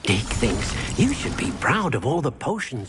Dick thinks you should be proud of all the potions.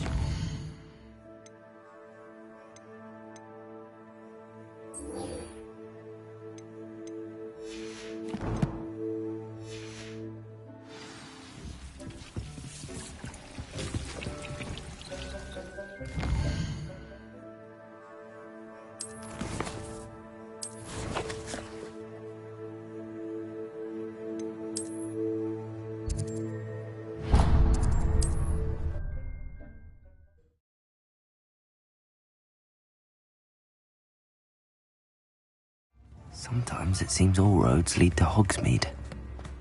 Sometimes it seems all roads lead to Hogsmeade.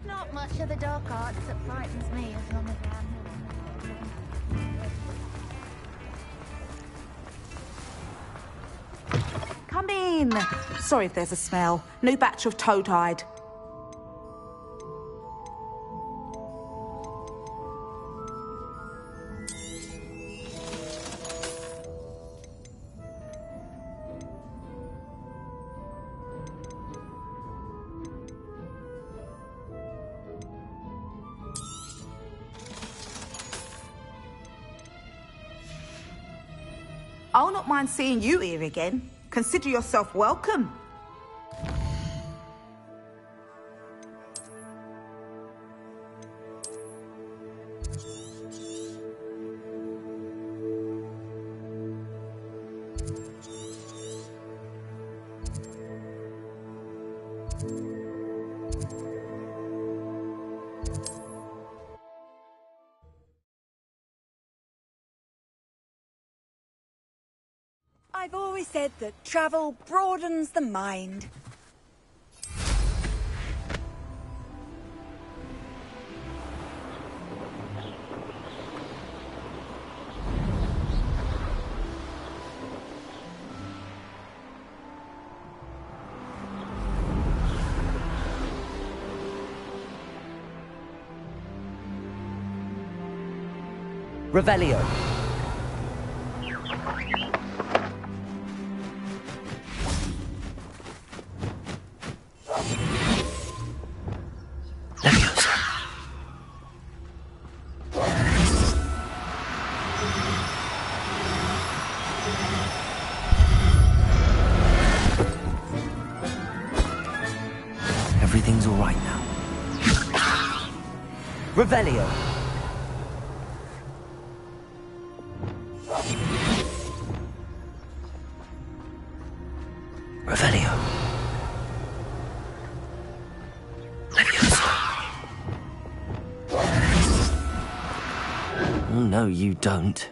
Not much of the dark arts that frightens me as long as I'm... Come in. Sorry if there's a smell. New batch of toad-hide. I'll not mind seeing you here again. Consider yourself welcome. I've always said that travel broadens the mind. Revelio. Everything's all right now. Revelio. Revelio. Leviosa. Oh, no, you don't.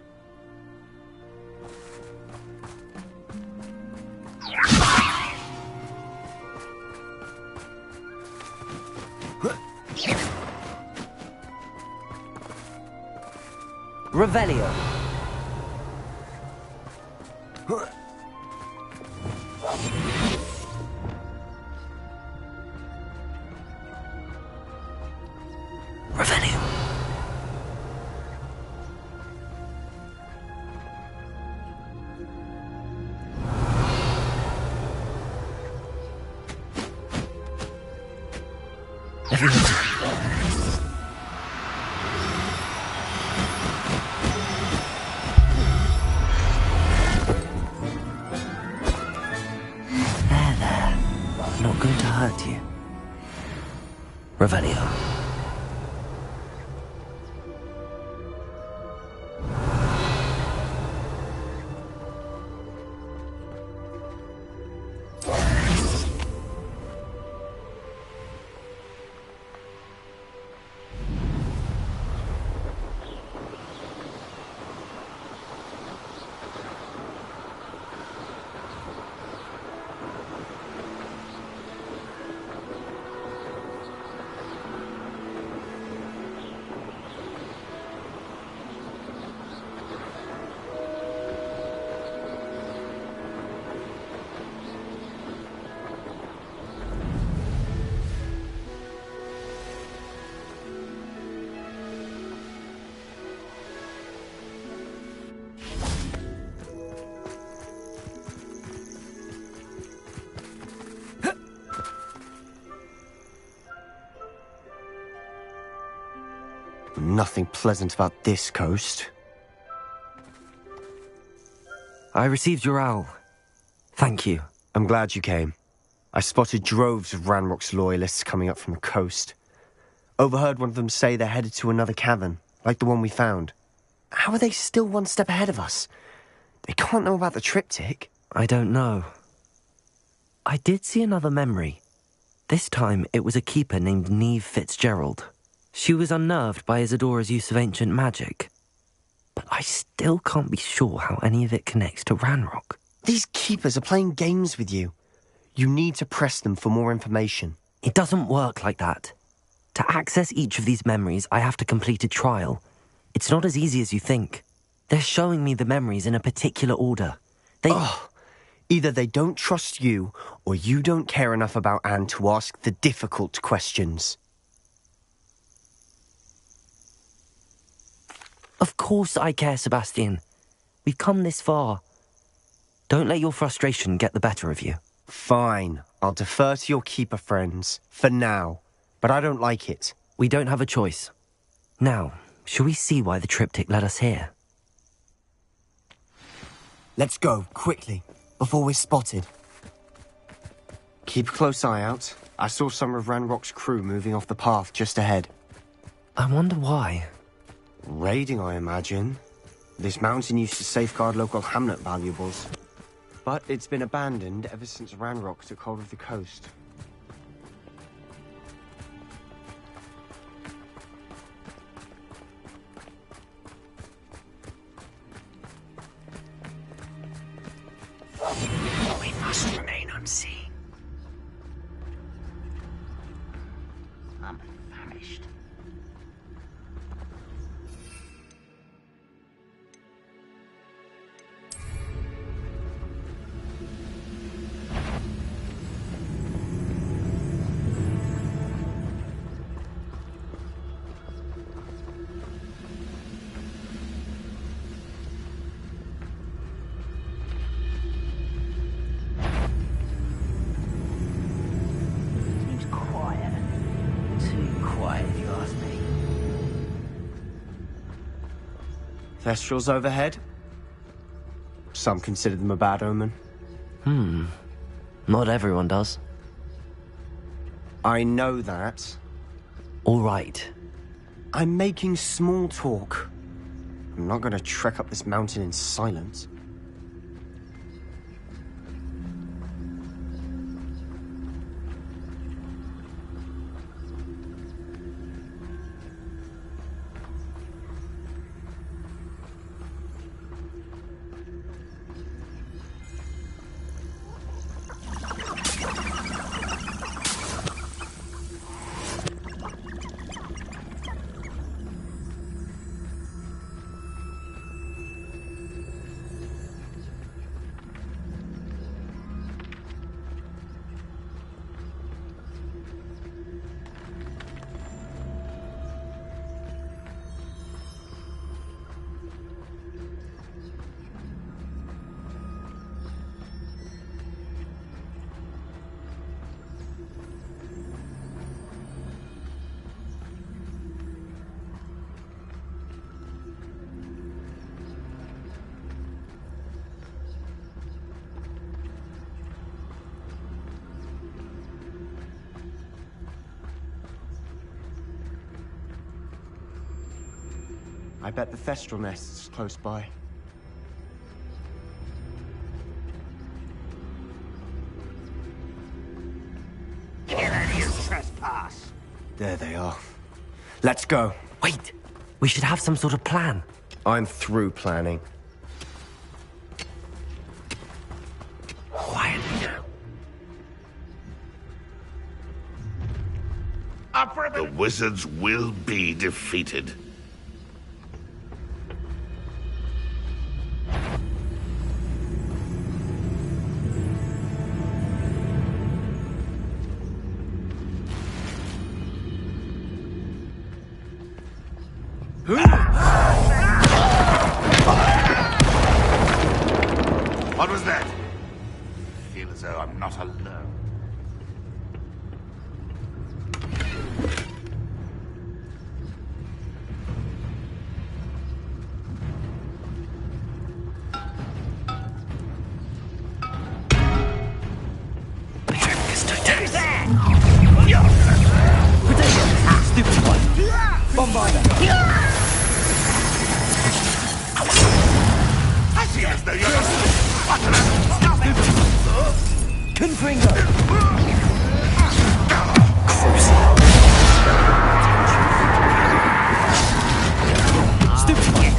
Revelio. Revelio. Leviosa. Not going to hurt you. Revelio. Nothing pleasant about this coast. I received your owl. Thank you. I'm glad you came. I spotted droves of Ranrock's loyalists coming up from the coast. Overheard one of them say they're headed to another cavern, like the one we found. How are they still one step ahead of us? They can't know about the triptych. I don't know. I did see another memory. This time it was a keeper named Neve Fitzgerald. She was unnerved by Isadora's use of ancient magic. But I still can't be sure how any of it connects to Ranrock. These keepers are playing games with you. You need to press them for more information. It doesn't work like that. To access each of these memories, I have to complete a trial. It's not as easy as you think. They're showing me the memories in a particular order. Either they don't trust you, or you don't care enough about Anne to ask the difficult questions. Of course I care, Sebastian. We've come this far. Don't let your frustration get the better of you. Fine. I'll defer to your keeper friends, for now. But I don't like it. We don't have a choice. Now, shall we see why the triptych led us here? Let's go, quickly, before we're spotted. Keep a close eye out. I saw some of Ranrock's crew moving off the path just ahead. I wonder why. Raiding, I imagine. This mountain used to safeguard local hamlet valuables. But it's been abandoned ever since Ranrock took hold of the coast. We must remain unseen. I'm famished. Thestrals overhead? Some consider them a bad omen. Not everyone does. I know that. All right. I'm making small talk. I'm not going to trek up this mountain in silence. I bet the Thestral nest's close by. Kill any trespass. There they are. Let's go. Wait! We should have some sort of plan. I'm through planning. Quietly now. The wizards will be defeated. What was that? I feel as though I'm not alone. by them. I feel as though you're... Confringo. Stupefy.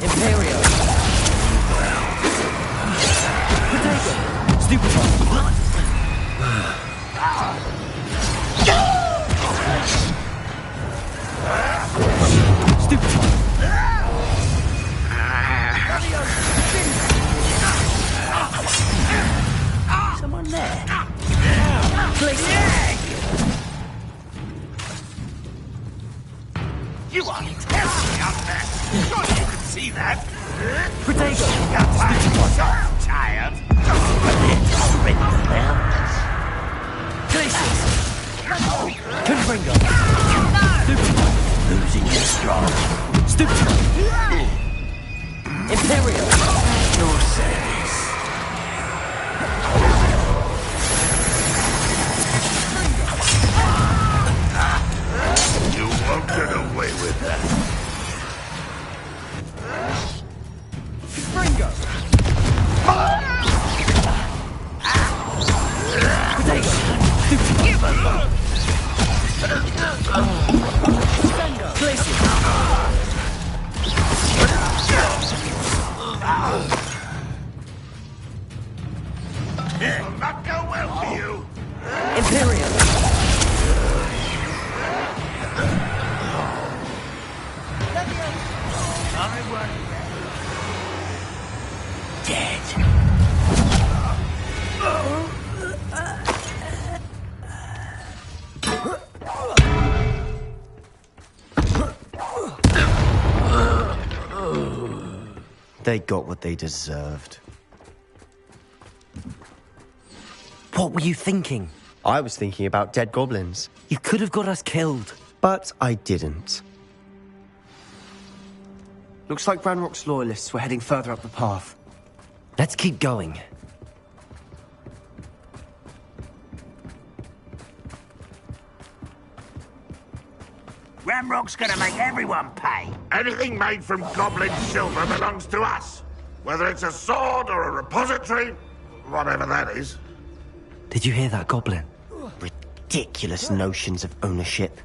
Imperio. Protego. Stupefy. Stupefy. Someone there. Place it. You are terribly out there. Surely you can see that. Protego. I'm so tired. Places. Confringo. Stupefy. Losing your strong. Stupefy. Imperio. Your service. You won't get away with that. Fringo. Potato. Give a look. Place it. It'll not go well for you. Imperial. Dead. They got what they deserved. What were you thinking? I was thinking about dead goblins, You could have got us killed. but I didn't. Looks like Ranrock's loyalists were heading further up the path. Let's keep going. Ramrock's gonna make everyone pay. Anything made from goblin silver belongs to us. Whether it's a sword or a repository, whatever that is. Did you hear that, Goblin? Ridiculous notions of ownership.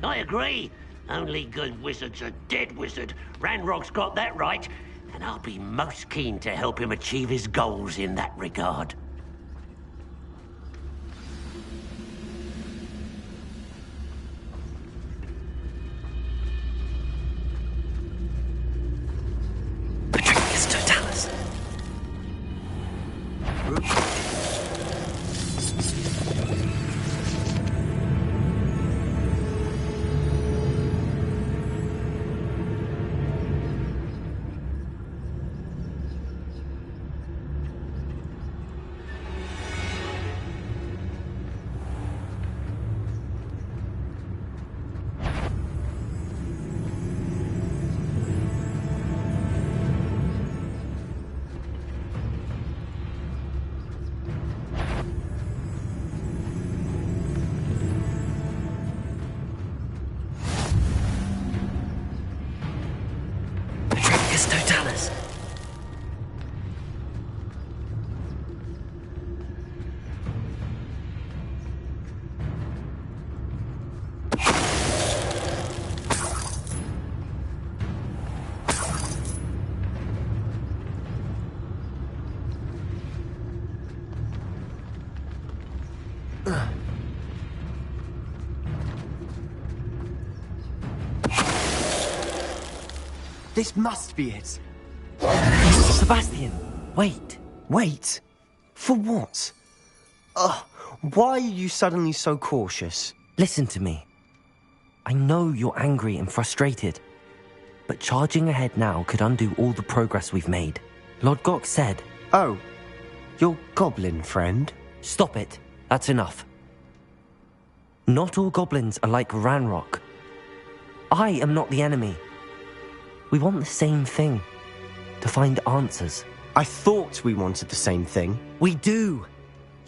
I agree. Only good wizard's a dead wizard. Ranrock's got that right, and I'll be most keen to help him achieve his goals in that regard. Patricus Totalis. Patricus Totalis. This must be it. Sebastian, wait. Wait? For what? Why are you suddenly so cautious? Listen to me. I know you're angry and frustrated, but charging ahead now could undo all the progress we've made. Lord Gok said... Oh, your goblin friend? Stop it. That's enough. Not all goblins are like Ranrock. I am not the enemy. We want the same thing. To find answers. I thought we wanted the same thing. We do.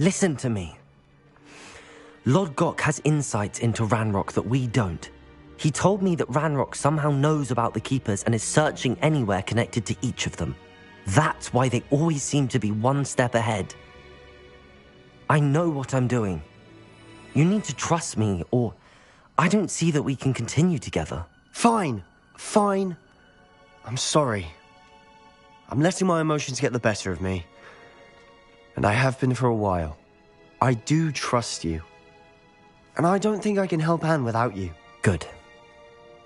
Listen to me. Lord Gok has insights into Ranrock that we don't. He told me that Ranrock somehow knows about the Keepers and is searching anywhere connected to each of them. That's why they always seem to be one step ahead. I know what I'm doing. You need to trust me, or I don't see that we can continue together. Fine. I'm sorry. I'm letting my emotions get the better of me. And I have been for a while. I do trust you. And I don't think I can help Anne without you. Good.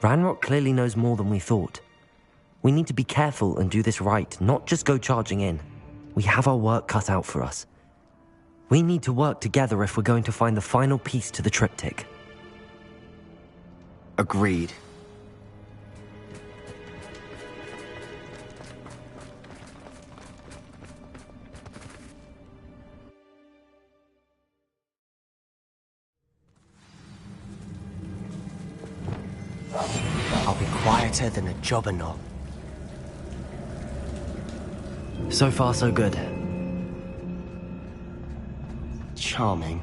Ranrock clearly knows more than we thought. We need to be careful and do this right, not just go charging in. We have our work cut out for us. We need to work together if we're going to find the final piece to the triptych. Agreed. I'll be quieter than a jobberknoll. So far, so good. Charming.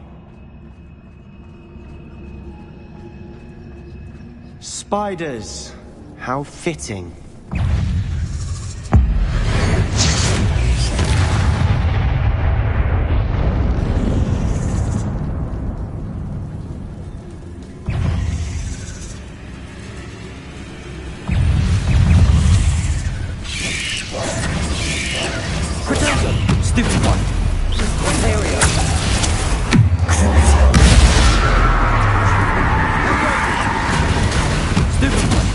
Spiders. How fitting. Stupid one. Ontario. Stupid one.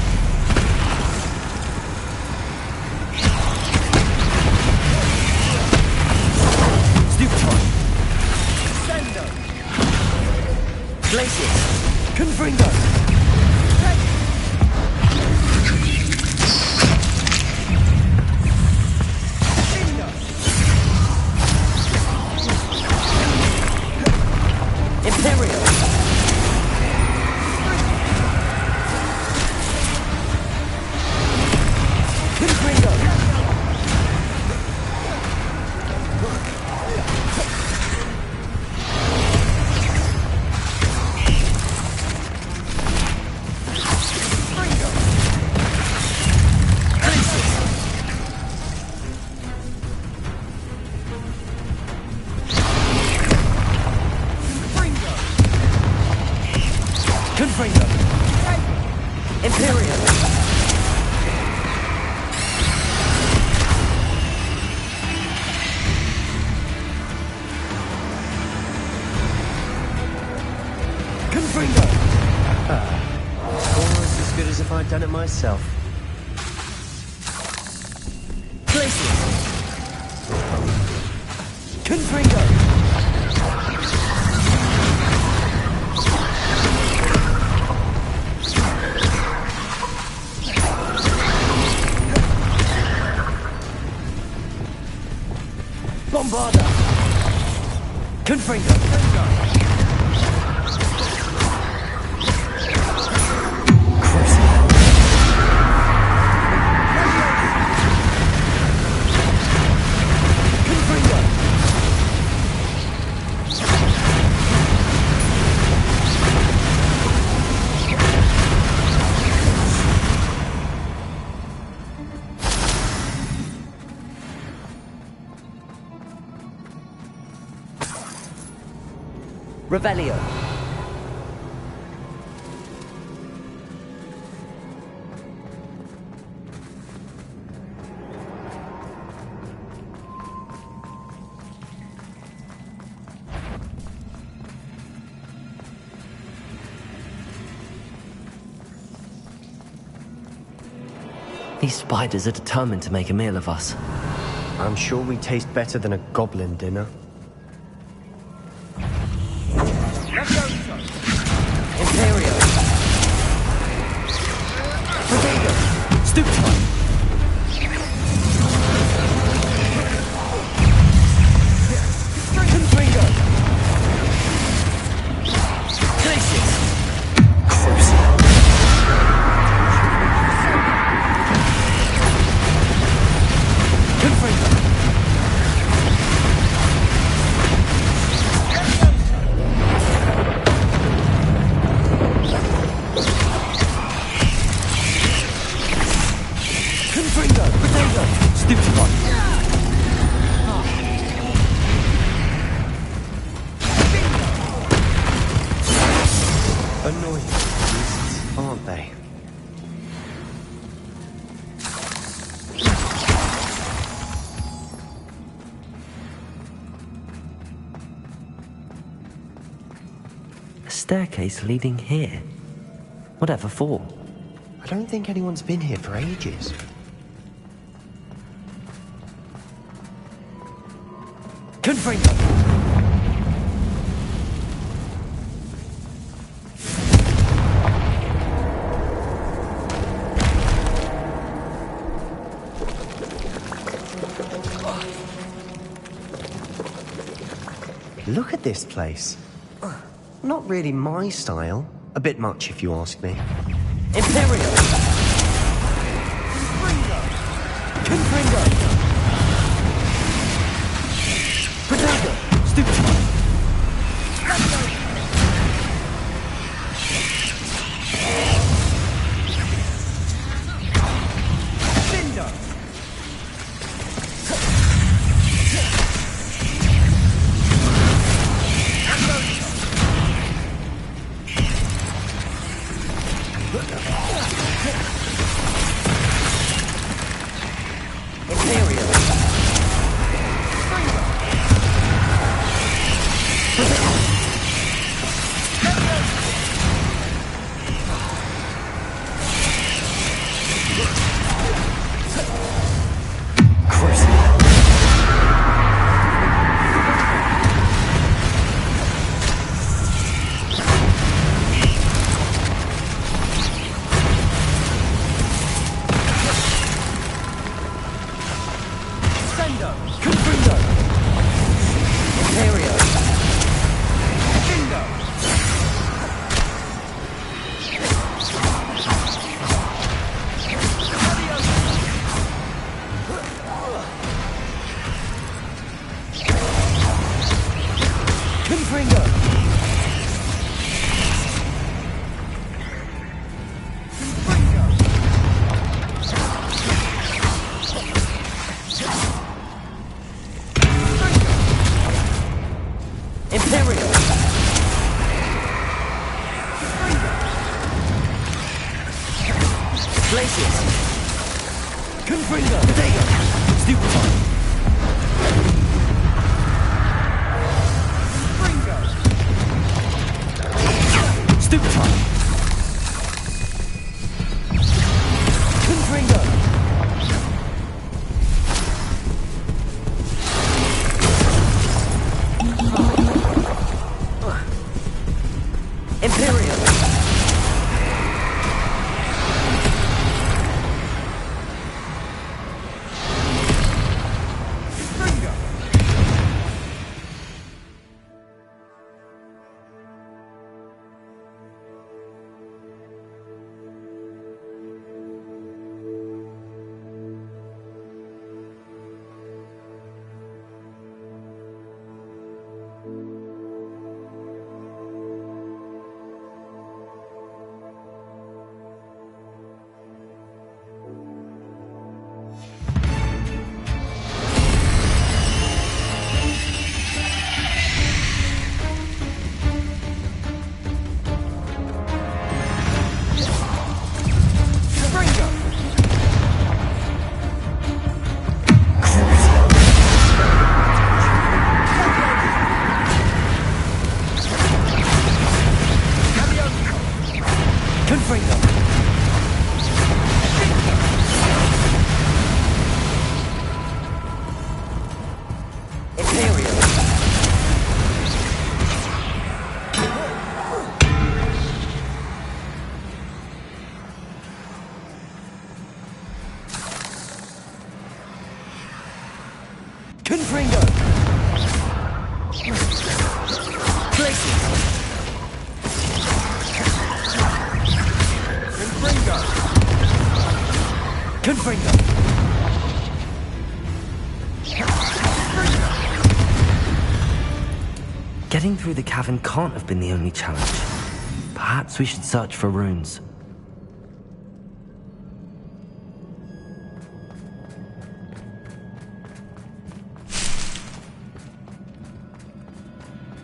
Stupid one. Sendo. Glacier. Confringo. Almost as good as if I'd done it myself. Places. Confringo. Bombarda. Confringo. Revelio. These spiders are determined to make a meal of us. I'm sure we taste better than a goblin dinner. Imperial. Potato. Stoop time. Confringo. Glacius. Crucial. Confringo. Confringo. Potato. Stoop time. Annoying beasts, aren't they? A staircase leading here. Whatever for? I don't think anyone's been here for ages. Confringo. Look at this place. Not really my style. A bit much, if you ask me. Imperial. Confringo. Potato. Stoop time. Cinder. Imperial. Sendo. Confringo. Imperial. Bingo. Confringo. Imperial. Glacius. Confringo. Potato. Stupid time. Confringo. Stupid time. Confringo. Imperial. Confringo. Confringo! Getting through the cavern can't have been the only challenge. Perhaps we should search for runes.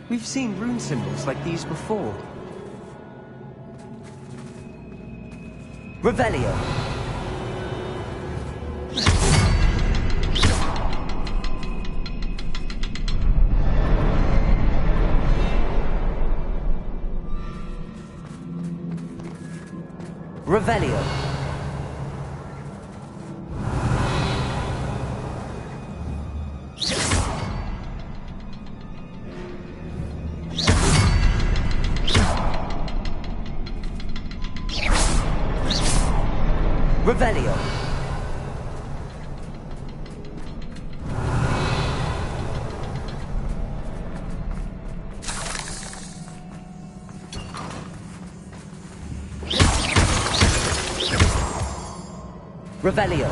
We've seen rune symbols like these before. Revelio. Revelio. Revelio. Revelio.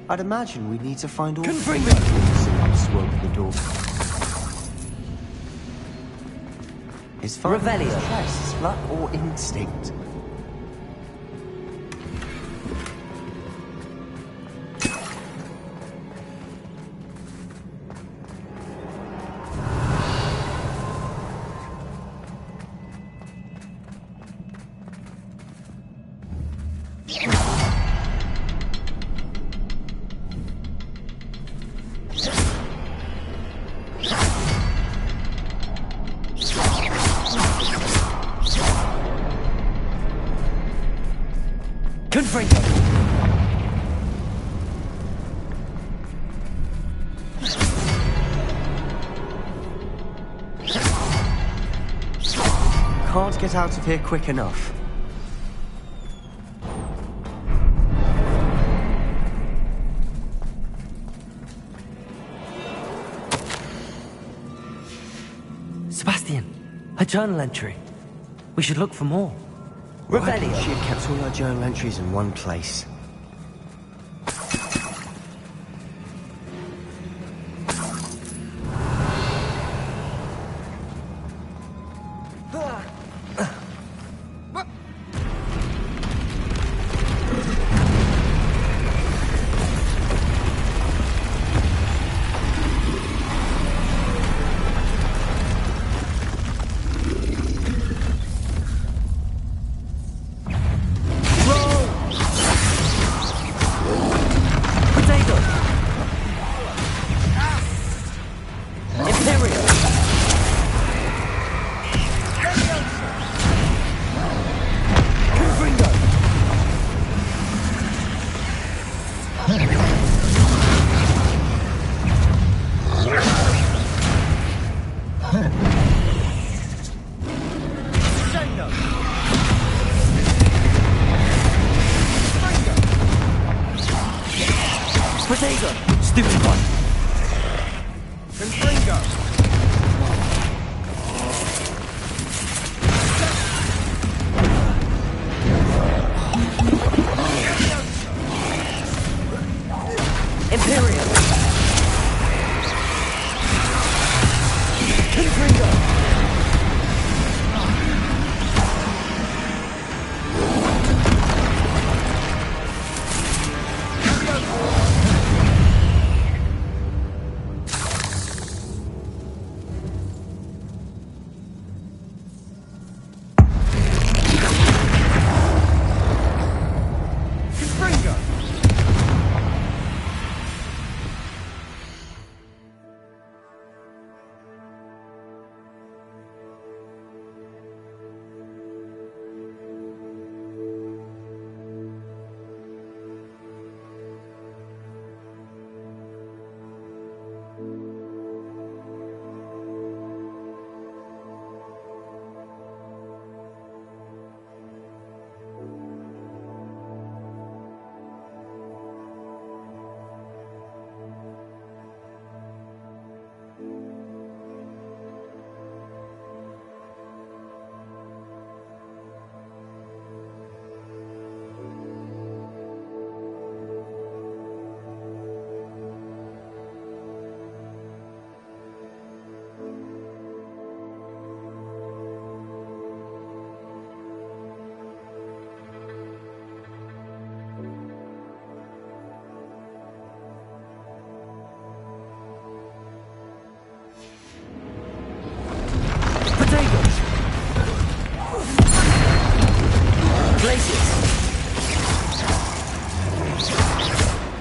I'd imagine we need to find all Confringo! symbols to open the door. Is finding Revelio. these chests luck or instinct? Confringo! Can't get out of here quick enough. Sebastian, a journal entry. We should look for more. Why Revelio. couldn't she have kept all our journal entries in one place? Stupid one. Imperium. Confringo.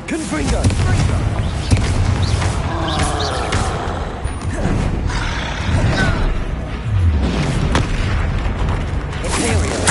Confringo! Imperial!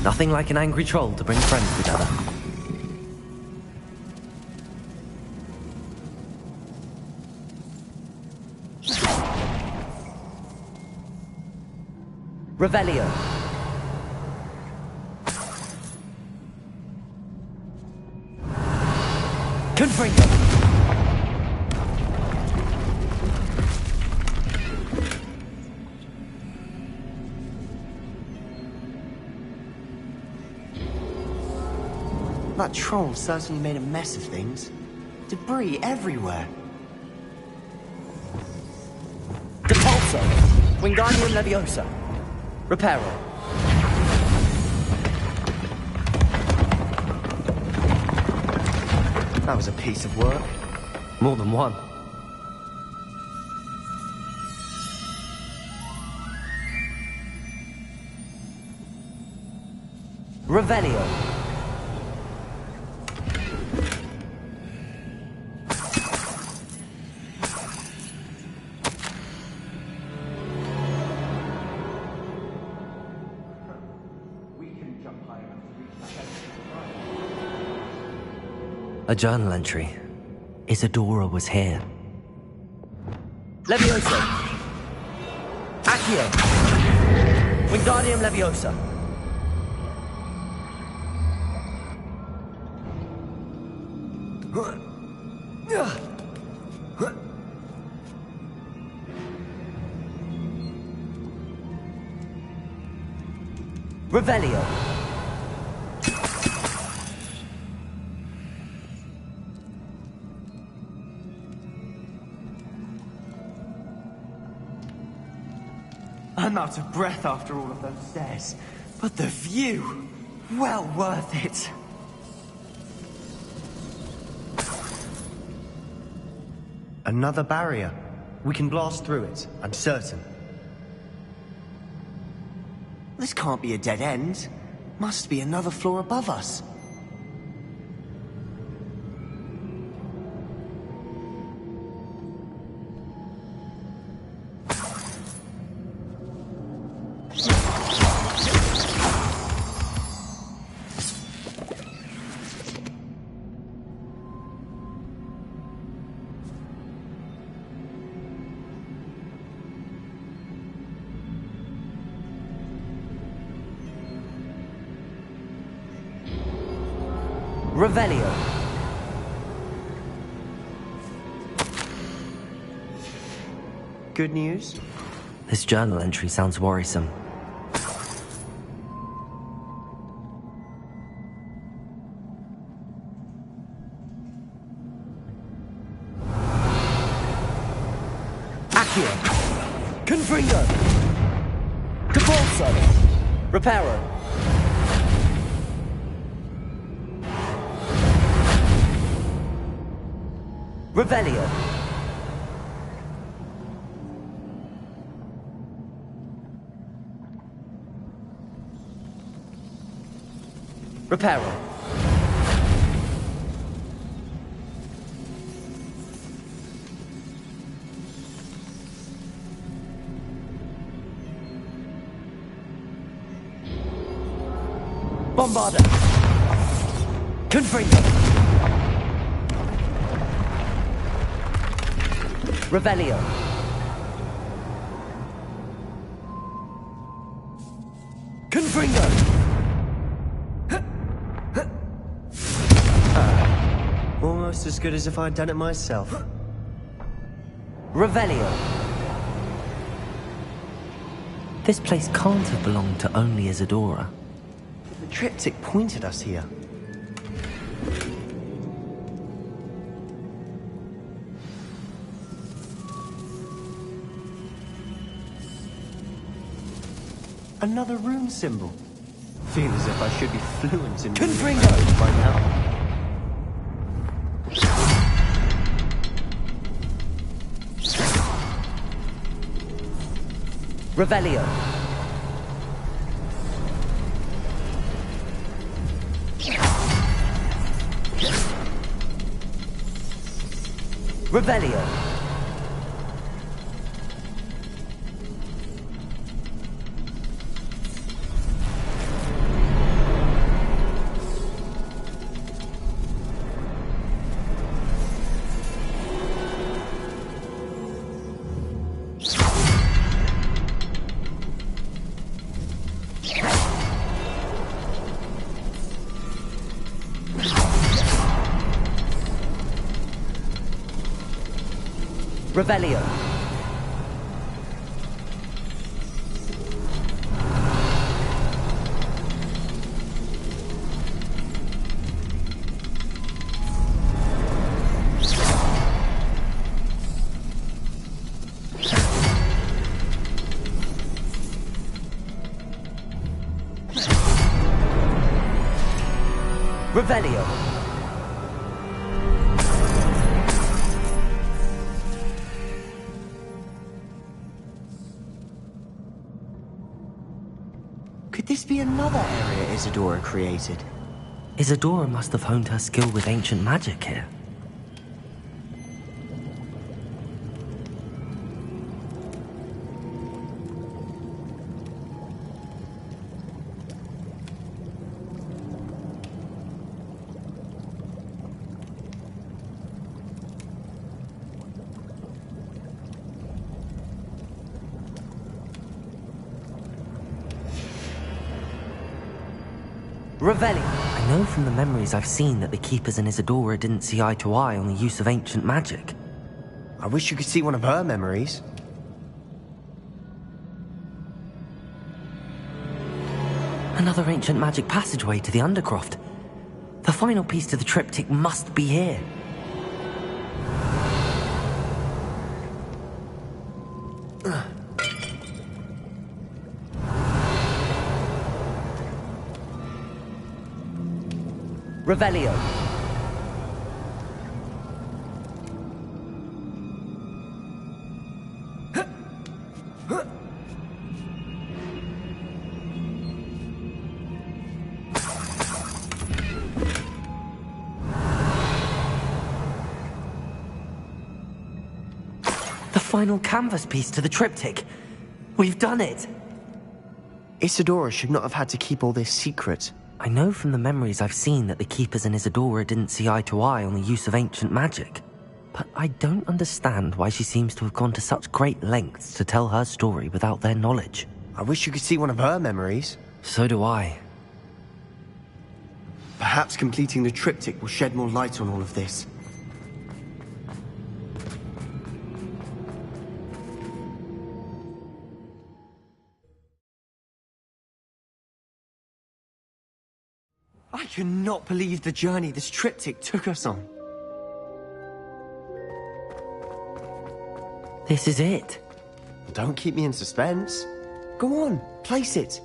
Nothing like an angry troll to bring friends together. Revelio. Confringo. That troll certainly made a mess of things. Debris everywhere. Depulso. Wingardium Leviosa. Reparo. That was a piece of work. More than one. Revelio. A journal entry. Isadora was here. Leviosa. Accio. Wingardium Leviosa. Revelio. I'm out of breath after all of those stairs, but the view, well worth it. Another barrier. We can blast through it, I'm certain. This can't be a dead end. Must be another floor above us. Revelio. Good news? This journal entry sounds worrisome. Accio. Confringo. Capolso. Reparo. Revelio. Reparo. Bombarda. Confringo. Revelio. Confringo. Almost as good as if I'd done it myself. Revelio. This place can't have belonged to only Isadora. The triptych pointed us here. Another rune symbol. Feel as if I should be fluent in Confringo by now. Revelio. Revelio. Revelio. Revelio. Could this be another area Isadora created? Isadora must have honed her skill with ancient magic here. Revelio. I I know from the memories I've seen that the Keepers and Isadora didn't see eye to eye on the use of ancient magic. I wish you could see one of her memories. Another ancient magic passageway to the Undercroft. The final piece to the triptych must be here. Revelio. The final canvas piece to the triptych. We've done it! Isadora should not have had to keep all this secret. I know from the memories I've seen that the Keepers and Isadora didn't see eye to eye on the use of ancient magic. But I don't understand why she seems to have gone to such great lengths to tell her story without their knowledge. I wish you could see one of her memories. So do I. Perhaps completing the triptych will shed more light on all of this. I cannot believe the journey this triptych took us on. This is it. Don't keep me in suspense. Go on, place it.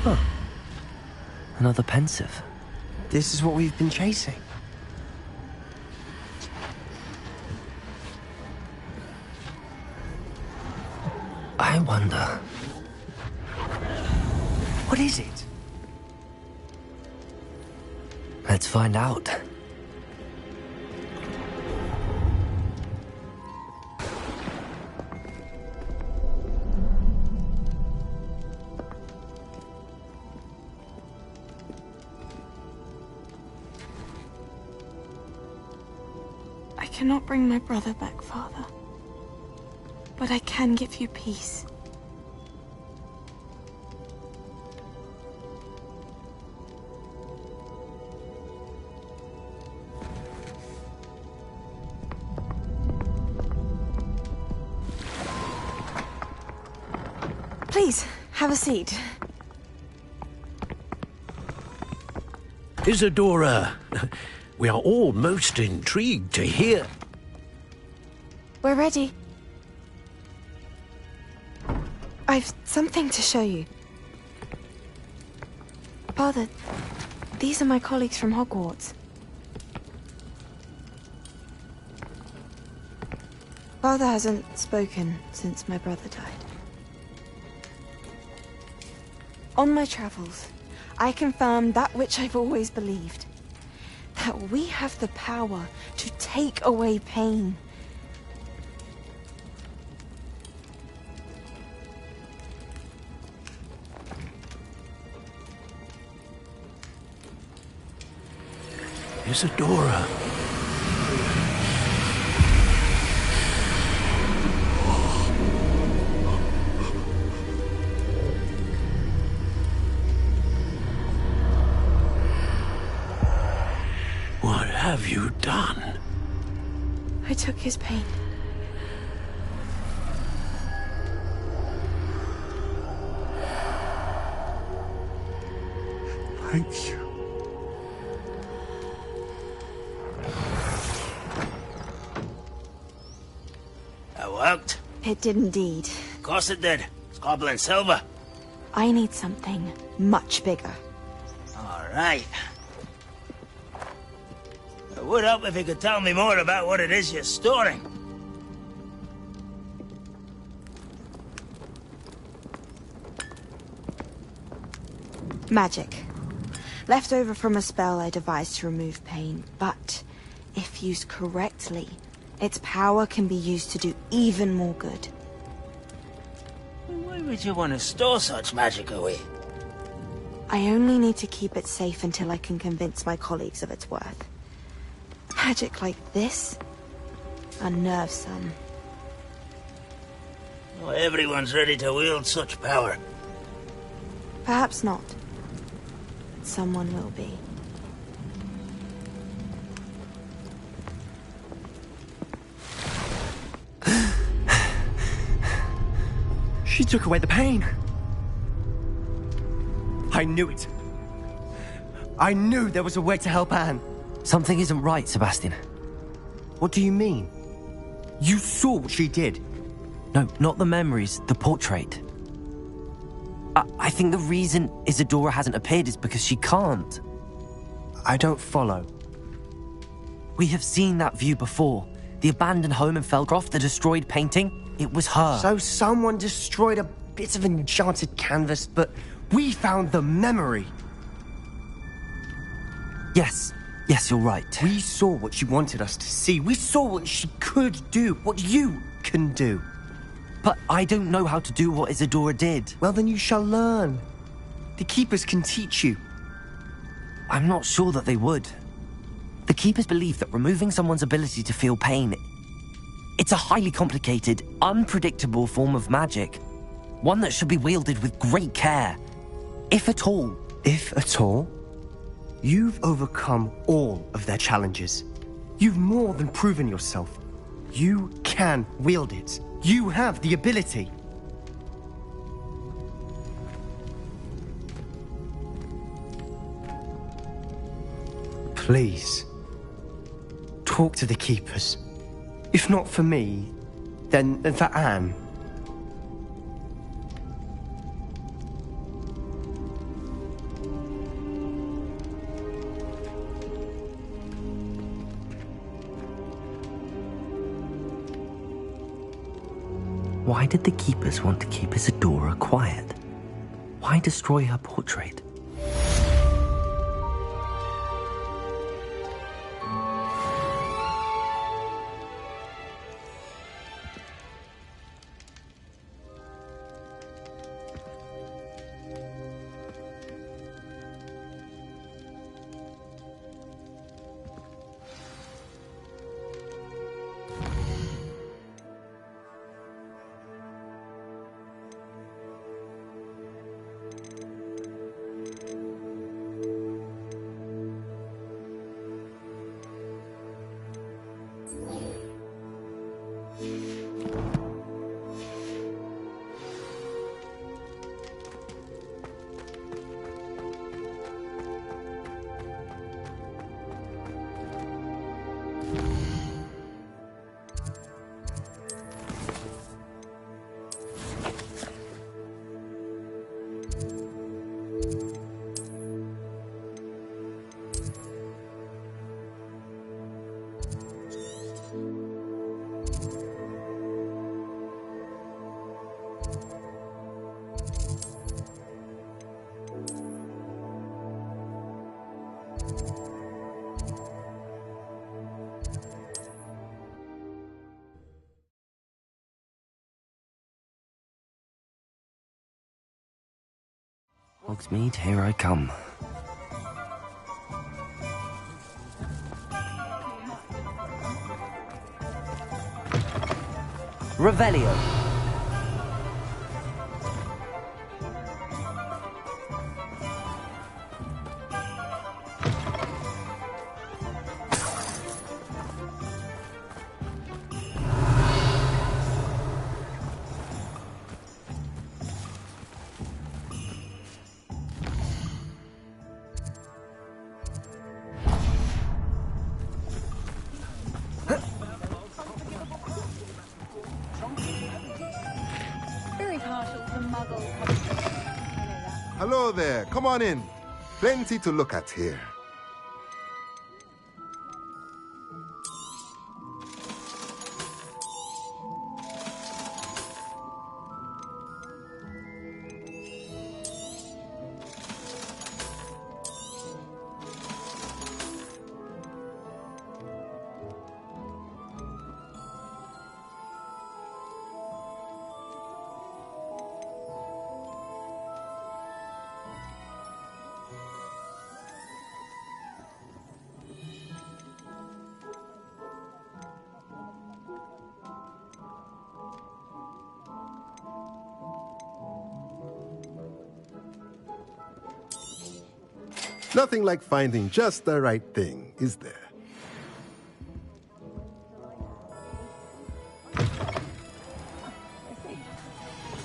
Huh. Another pensive. This is what we've been chasing. I wonder... What is it? Let's find out. I cannot bring my brother back, Father. But I can give you peace. Please, have a seat. Isadora, we are all most intrigued to hear. We're ready. I've something to show you. Father, these are my colleagues from Hogwarts. Father hasn't spoken since my brother died. On my travels, I confirmed that which I've always believed. That we have the power to take away pain. Isadora. What have you done? I took his pain. Thank you. That worked. It did indeed. Of course it did. It's goblin silver. I need something much bigger. All right. It would help if you could tell me more about what it is you're storing. Magic. Left over from a spell I devised to remove pain, but if used correctly, its power can be used to do even more good. Why would you want to store such magic away? I only need to keep it safe until I can convince my colleagues of its worth. Magic like this unnerves some. Not everyone's ready to wield such power. Perhaps not. But someone will be. She took away the pain. I knew it. I knew there was a way to help Anne. Something isn't right, Sebastian. What do you mean? You saw what she did. No, not the memories, the portrait. I think the reason Isadora hasn't appeared is because she can't. I don't follow. We have seen that view before. The abandoned home in Felcroft, the destroyed painting, it was her. So someone destroyed a bit of enchanted canvas, but we found the memory. Yes, you're right. We saw what she wanted us to see. We saw what she could do, what you can do. But I don't know how to do what Isadora did. Well, then you shall learn. The Keepers can teach you. I'm not sure that they would. The Keepers believe that removing someone's ability to feel pain, it's a highly complicated, unpredictable form of magic. One that should be wielded with great care. If at all. If at all? You've overcome all of their challenges. You've more than proven yourself. You can wield it. You have the ability. Please, talk to the Keepers. If not for me, then for Anne. Why did the Keepers want to keep Isadora quiet? Why destroy her portrait? Hogsmeade, here I come. Revelio. Hello there, come on in. Plenty to look at here. Nothing like finding just the right thing, is there?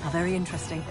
How very interesting.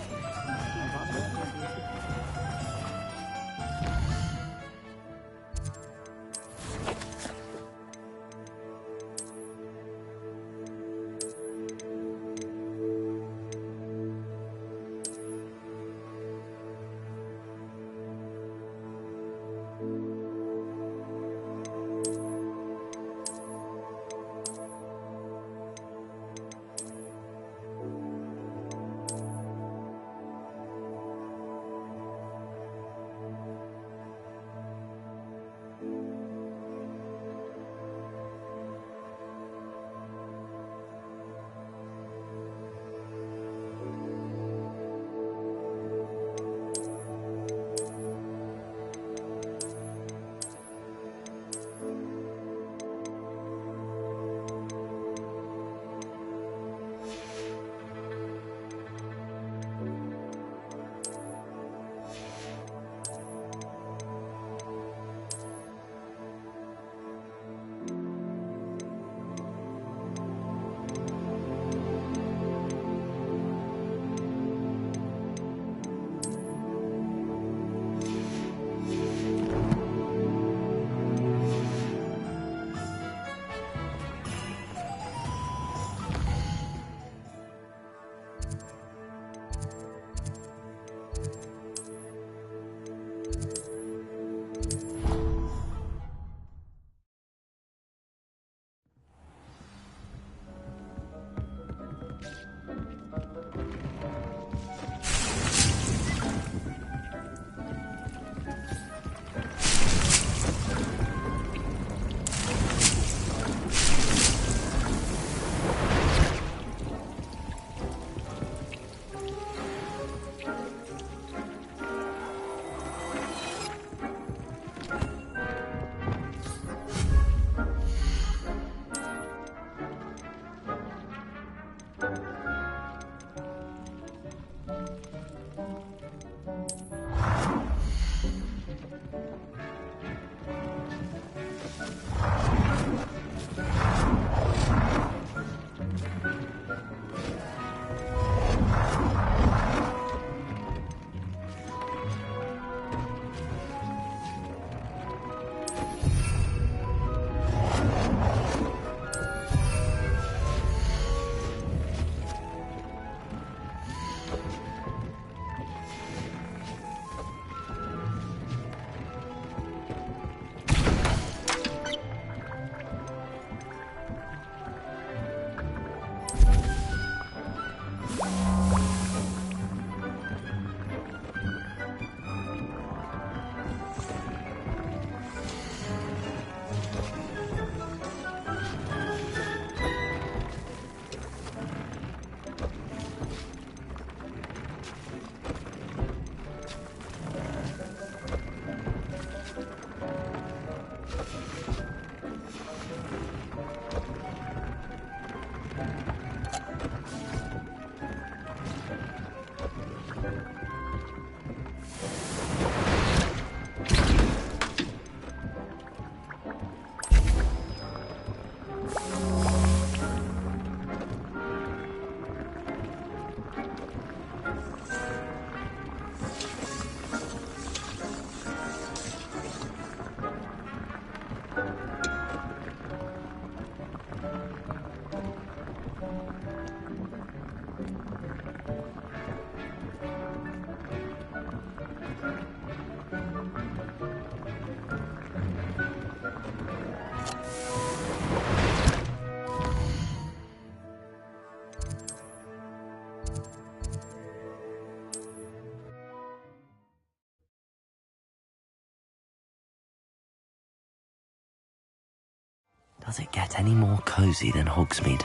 Does it get any more cosy than Hogsmeade?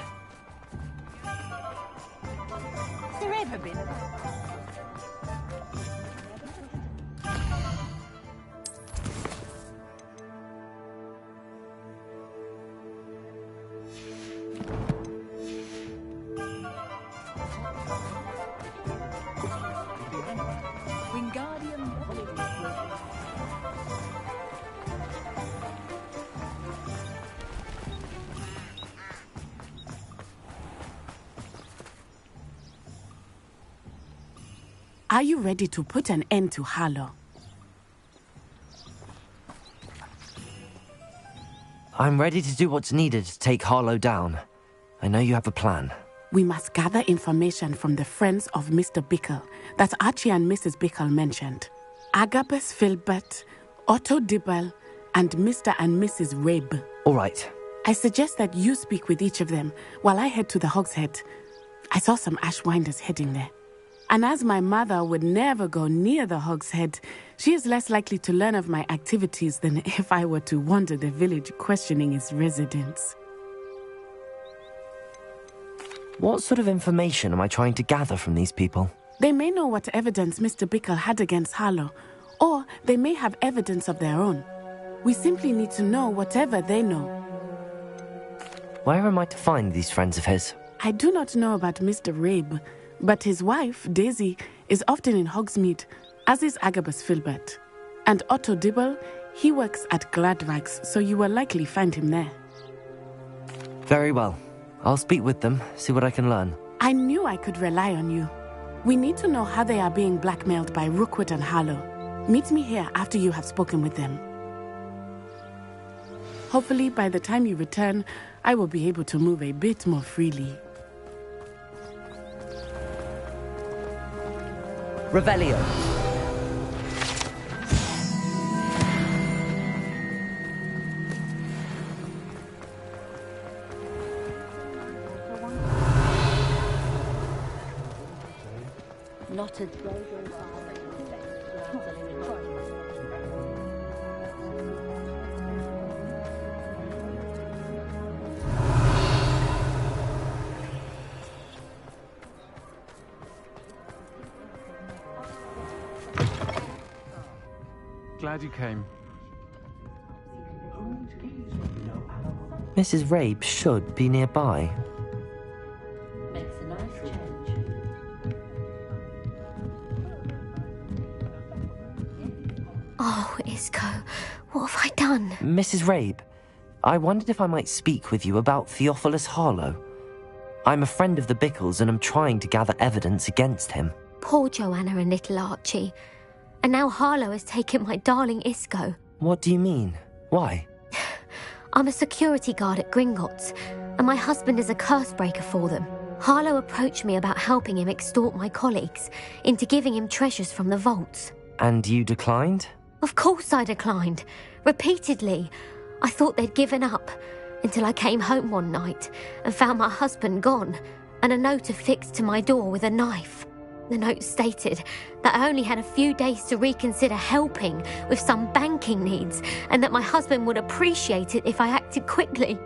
Has there ever been a... Wingardium Leviosa. Are you ready to put an end to Harlow? I'm ready to do what's needed to take Harlow down. I know you have a plan. We must gather information from the friends of Mr. Bickle that Archie and Mrs. Bickle mentioned. Agabus Filbert, Otto Dibble, and Mr. and Mrs. Rabe. All right. I suggest that you speak with each of them while I head to the Hog's Head. I saw some Ashwinders heading there. And as my mother would never go near the Hog's Head, she is less likely to learn of my activities than if I were to wander the village questioning its residents. What sort of information am I trying to gather from these people? They may know what evidence Mr. Bickle had against Harlow, or they may have evidence of their own. We simply need to know whatever they know. Where am I to find these friends of his? I do not know about Mr. Rabe, but his wife, Daisy, is often in Hogsmeade, as is Agabus Filbert. And Otto Dibble, he works at Gladrags, so you will likely find him there. Very well. I'll speak with them, see what I can learn. I knew I could rely on you. We need to know how they are being blackmailed by Rookwood and Harlow. Meet me here after you have spoken with them. Hopefully, by the time you return, I will be able to move a bit more freely. Revelio. Not as Glad you came. Mrs. Rabe should be nearby. makes a nice change. Oh, Isco, what have I done? Mrs. Rabe, I wondered if I might speak with you about Theophilus Harlow. I'm a friend of the Bickles and I'm trying to gather evidence against him. Poor Joanna and little Archie. And now Harlow has taken my darling Isco. What do you mean? Why? I'm a security guard at Gringotts, and my husband is a curse breaker for them. Harlow approached me about helping him extort my colleagues into giving him treasures from the vaults. And you declined? Of course I declined. Repeatedly. I thought they'd given up, until I came home one night and found my husband gone, and a note affixed to my door with a knife. The note stated that I only had a few days to reconsider helping with some banking needs, and that my husband would appreciate it if I acted quickly.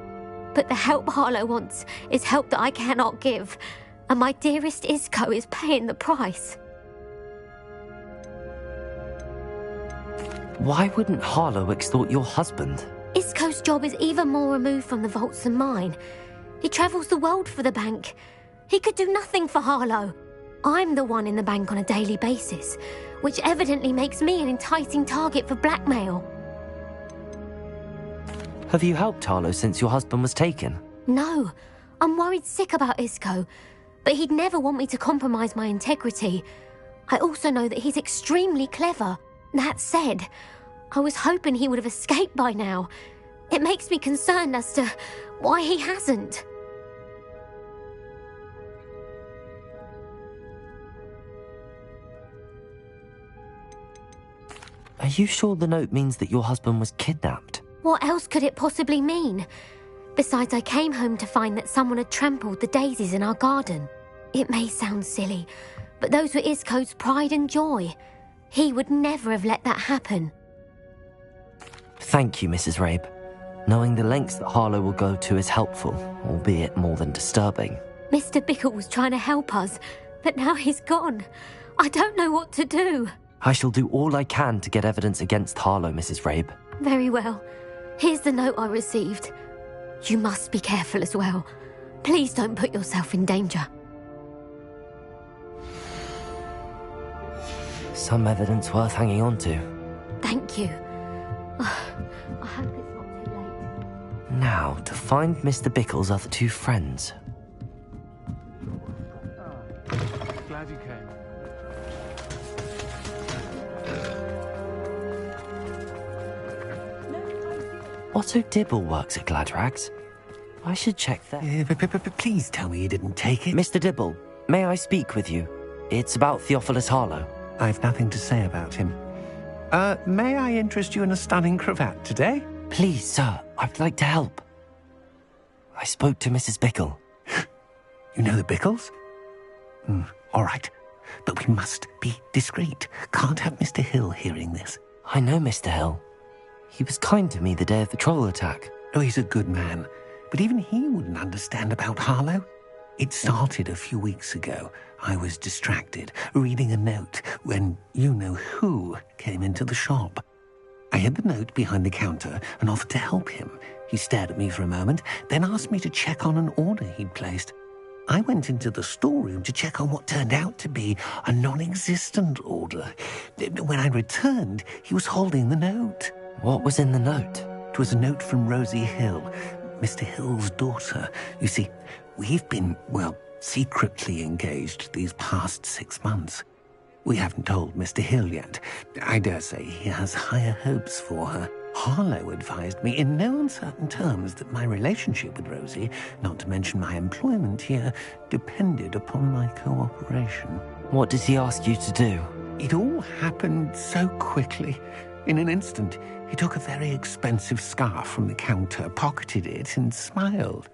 But the help Harlow wants is help that I cannot give, and my dearest Isco is paying the price. Why wouldn't Harlow extort your husband? Isco's job is even more removed from the vaults than mine. He travels the world for the bank. He could do nothing for Harlow. I'm the one in the bank on a daily basis, which evidently makes me an enticing target for blackmail. Have you helped Harlow since your husband was taken? No, I'm worried sick about Isco, but he'd never want me to compromise my integrity. I also know that he's extremely clever. That said, I was hoping he would have escaped by now. It makes me concerned as to why he hasn't. Are you sure the note means that your husband was kidnapped? What else could it possibly mean? Besides, I came home to find that someone had trampled the daisies in our garden. It may sound silly, but those were Isco's pride and joy. He would never have let that happen. Thank you, Mrs. Rabe. Knowing the lengths that Harlow will go to is helpful, albeit more than disturbing. Mr. Bickle was trying to help us, but now he's gone. I don't know what to do. I shall do all I can to get evidence against Harlow, Mrs. Rabe. Very well. Here's the note I received. You must be careful as well. Please don't put yourself in danger. Some evidence worth hanging on to. Thank you. I hope it's not too late. Now, to find Mr. Bickle's other two friends. Glad you came. Otto Dibble works at Gladrags. I should check that. Please tell me you didn't take it. Mr. Dibble, may I speak with you? It's about Theophilus Harlow. I've nothing to say about him. May I interest you in a stunning cravat today? Please, sir, I'd like to help. I spoke to Mrs. Bickle. You know the Bickles? All right. But we must be discreet. Can't have Mr. Hill hearing this. I know Mr. Hill. He was kind to me the day of the troll attack. Oh, he's a good man. But even he wouldn't understand about Harlow. It started a few weeks ago. I was distracted, reading a note, when you-know-who came into the shop. I hid the note behind the counter and offered to help him. He stared at me for a moment, then asked me to check on an order he'd placed. I went into the storeroom to check on what turned out to be a non-existent order. When I returned, he was holding the note. What was in the note? It was a note from Rosie Hill, Mr. Hill's daughter. You see, we've been, secretly engaged these past 6 months. We haven't told Mr. Hill yet. I dare say he has higher hopes for her. Harlow advised me in no uncertain terms that my relationship with Rosie, not to mention my employment here, depended upon my cooperation. What did he ask you to do? It all happened so quickly. In an instant, he took a very expensive scarf from the counter, pocketed it, and smiled.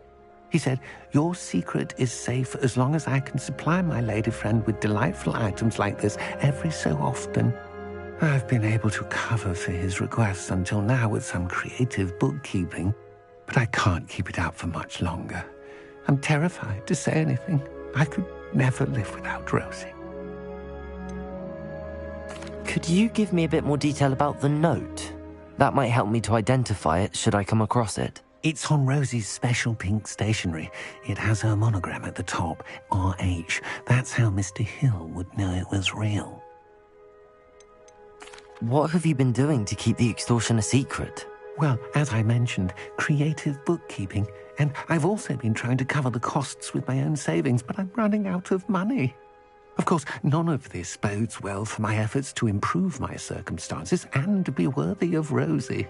He said, "Your secret is safe as long as I can supply my lady friend with delightful items like this every so often." I've been able to cover for his requests until now with some creative bookkeeping, but I can't keep it up for much longer. I'm terrified to say anything. I could never live without Rosie. Could you give me a bit more detail about the note? That might help me to identify it should I come across it. It's on Rosie's special pink stationery. It has her monogram at the top, RH. That's how Mr. Hill would know it was real. What have you been doing to keep the extortion a secret? Well, as I mentioned, creative bookkeeping. And I've also been trying to cover the costs with my own savings, but I'm running out of money. Of course, none of this bodes well for my efforts to improve my circumstances and be worthy of Rosie.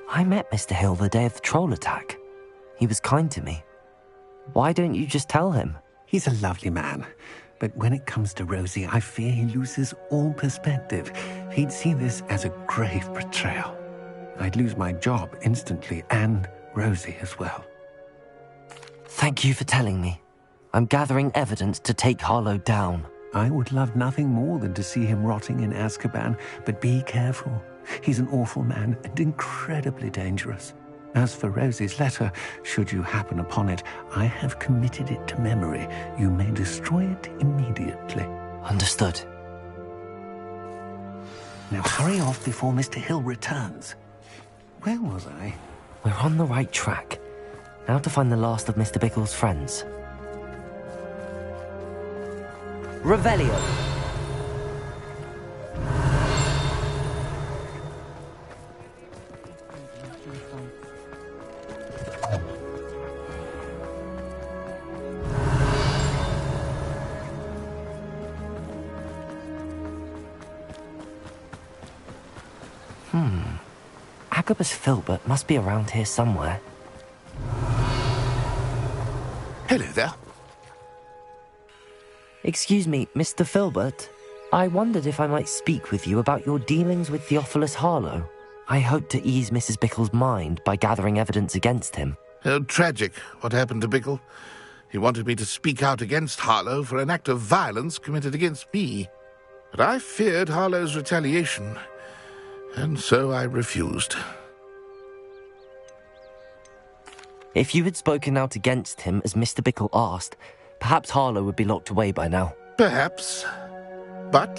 I met Mr. Hill the day of the troll attack. He was kind to me. Why don't you just tell him? He's a lovely man. But when it comes to Rosie, I fear he loses all perspective. He'd see this as a grave betrayal. I'd lose my job instantly, and Rosie as well. Thank you for telling me. I'm gathering evidence to take Harlow down. I would love nothing more than to see him rotting in Azkaban, but be careful. He's an awful man and incredibly dangerous. As for Rosie's letter, should you happen upon it, I have committed it to memory. You may destroy it immediately. Understood. Now hurry off before Mr. Hill returns. Where was I? We're on the right track. Now to find the last of Mr. Bickle's friends. Revelio. Agabus Filbert must be around here somewhere. Hello there. Excuse me, Mr. Filbert. I wondered if I might speak with you about your dealings with Theophilus Harlow. I hope to ease Mrs. Bickle's mind by gathering evidence against him. Oh, tragic what happened to Bickle. He wanted me to speak out against Harlow for an act of violence committed against me. But I feared Harlow's retaliation, and so I refused. If you had spoken out against him as Mr. Bickle asked, perhaps Harlow would be locked away by now. Perhaps. But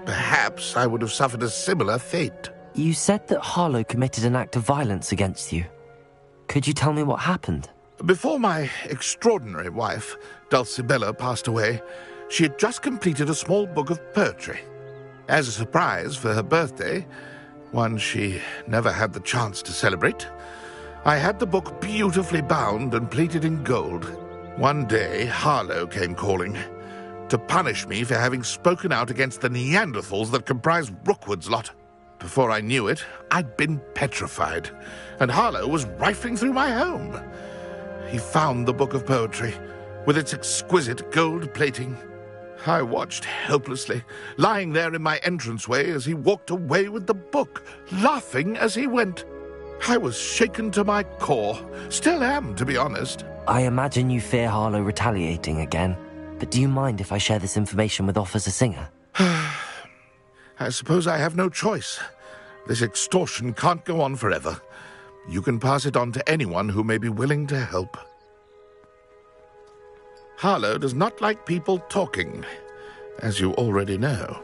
perhaps I would have suffered a similar fate. You said that Harlow committed an act of violence against you. Could you tell me what happened? Before my extraordinary wife, Dulcibella, passed away, she had just completed a small book of poetry. As a surprise for her birthday, one she never had the chance to celebrate, I had the book beautifully bound and plated in gold. One day, Harlow came calling to punish me for having spoken out against the Neanderthals that comprise Rookwood's lot. Before I knew it, I'd been petrified, and Harlow was rifling through my home. He found the book of poetry, with its exquisite gold plating. I watched helplessly, lying there in my entranceway as he walked away with the book, laughing as he went. I was shaken to my core. Still am, to be honest. I imagine you fear Harlow retaliating again, but do you mind if I share this information with Officer Singer? I suppose I have no choice. This extortion can't go on forever. You can pass it on to anyone who may be willing to help. Harlow does not like people talking, as you already know.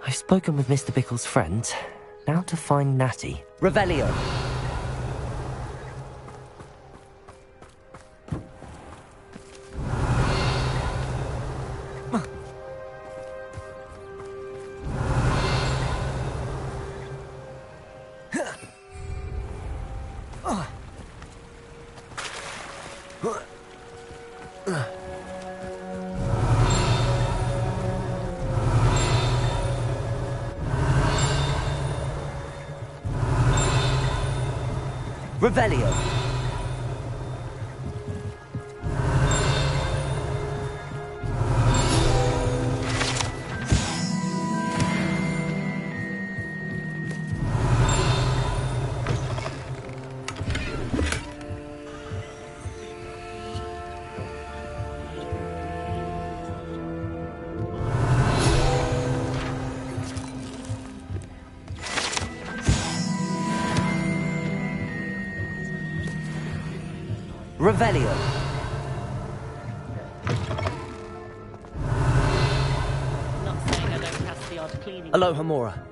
I've spoken with Mr. Bickle's friends. Now to find Natty. Revelio. Revelio. Revelio. Not saying I don't pass the odd cleaning. Aloha Mora.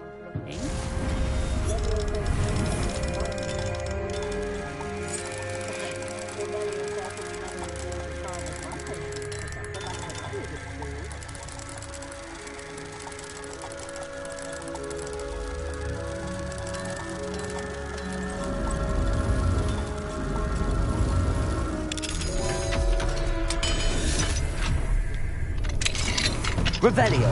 Revelio.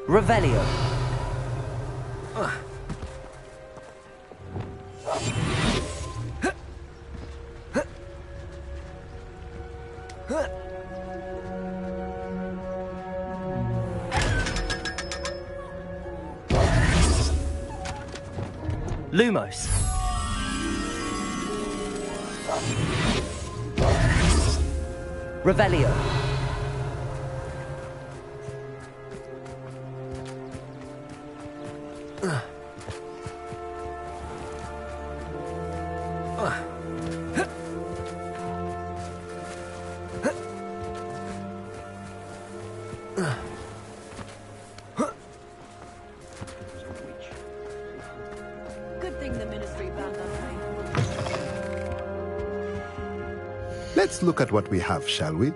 Revelio. Lumos. Revelio. Good thing the ministry banned us. Let's look at what we have, shall we?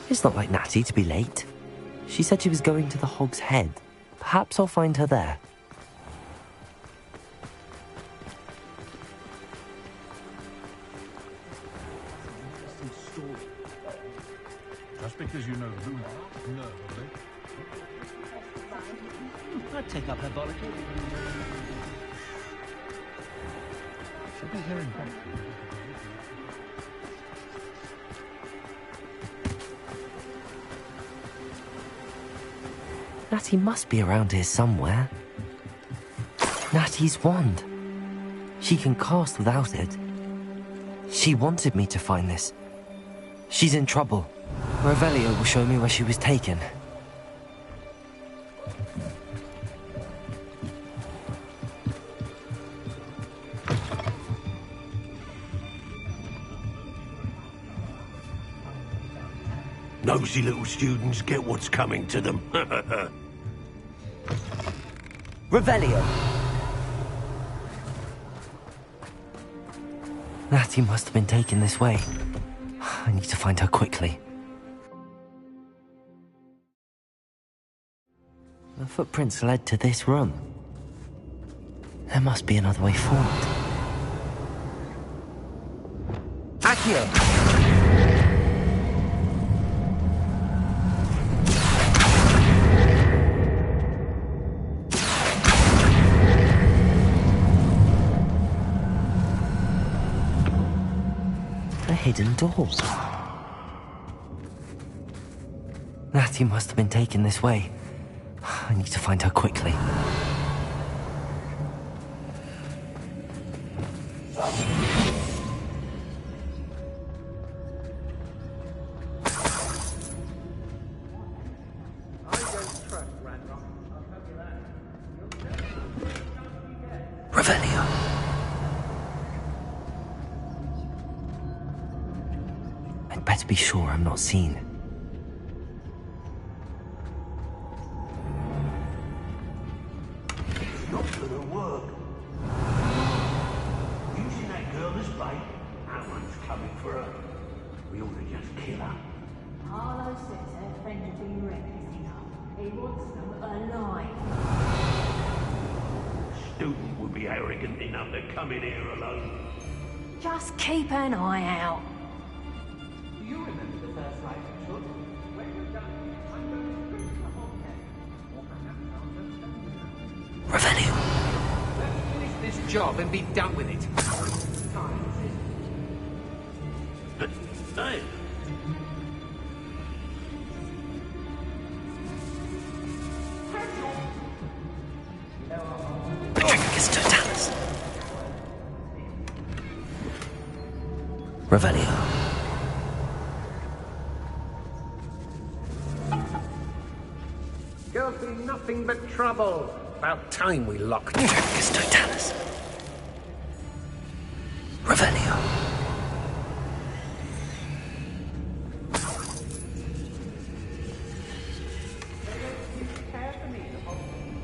It's not like Natty to be late. She said she was going to the Hog's Head. Perhaps I'll find her there. Just because you know Luna, nervously. I'd take up her bollocking. She'll be hearing back. Natty must be around here somewhere. Natty's wand. She can cast without it. She wanted me to find this. She's in trouble. Revelio will show me where she was taken. Nosy little students get what's coming to them. Revelio. Natty must have been taken this way. I need to find her quickly. The footprints led to this room. There must be another way forward. Accio. Hidden door. Natty must have been taken this way. I need to find her quickly. Revelio. I'd better be sure I'm not seen. It's not gonna work. Using that girl as bait, that one's coming for her. We ought to just kill her. Harlow says her friend had been reckless enough. He wants them alive. Student would be arrogant enough to come in here alone. Just keep an eye out. Do you remember the first life you took? When you're done, I'm going to strip the whole head. Or perhaps I'll just Revelio. let's finish this job and be done with it. Hey! Patricus Totalis. Revelio. Girls be nothing but trouble. About time we locked. Patricus Totalis. Revelio. Care for me, the whole thing.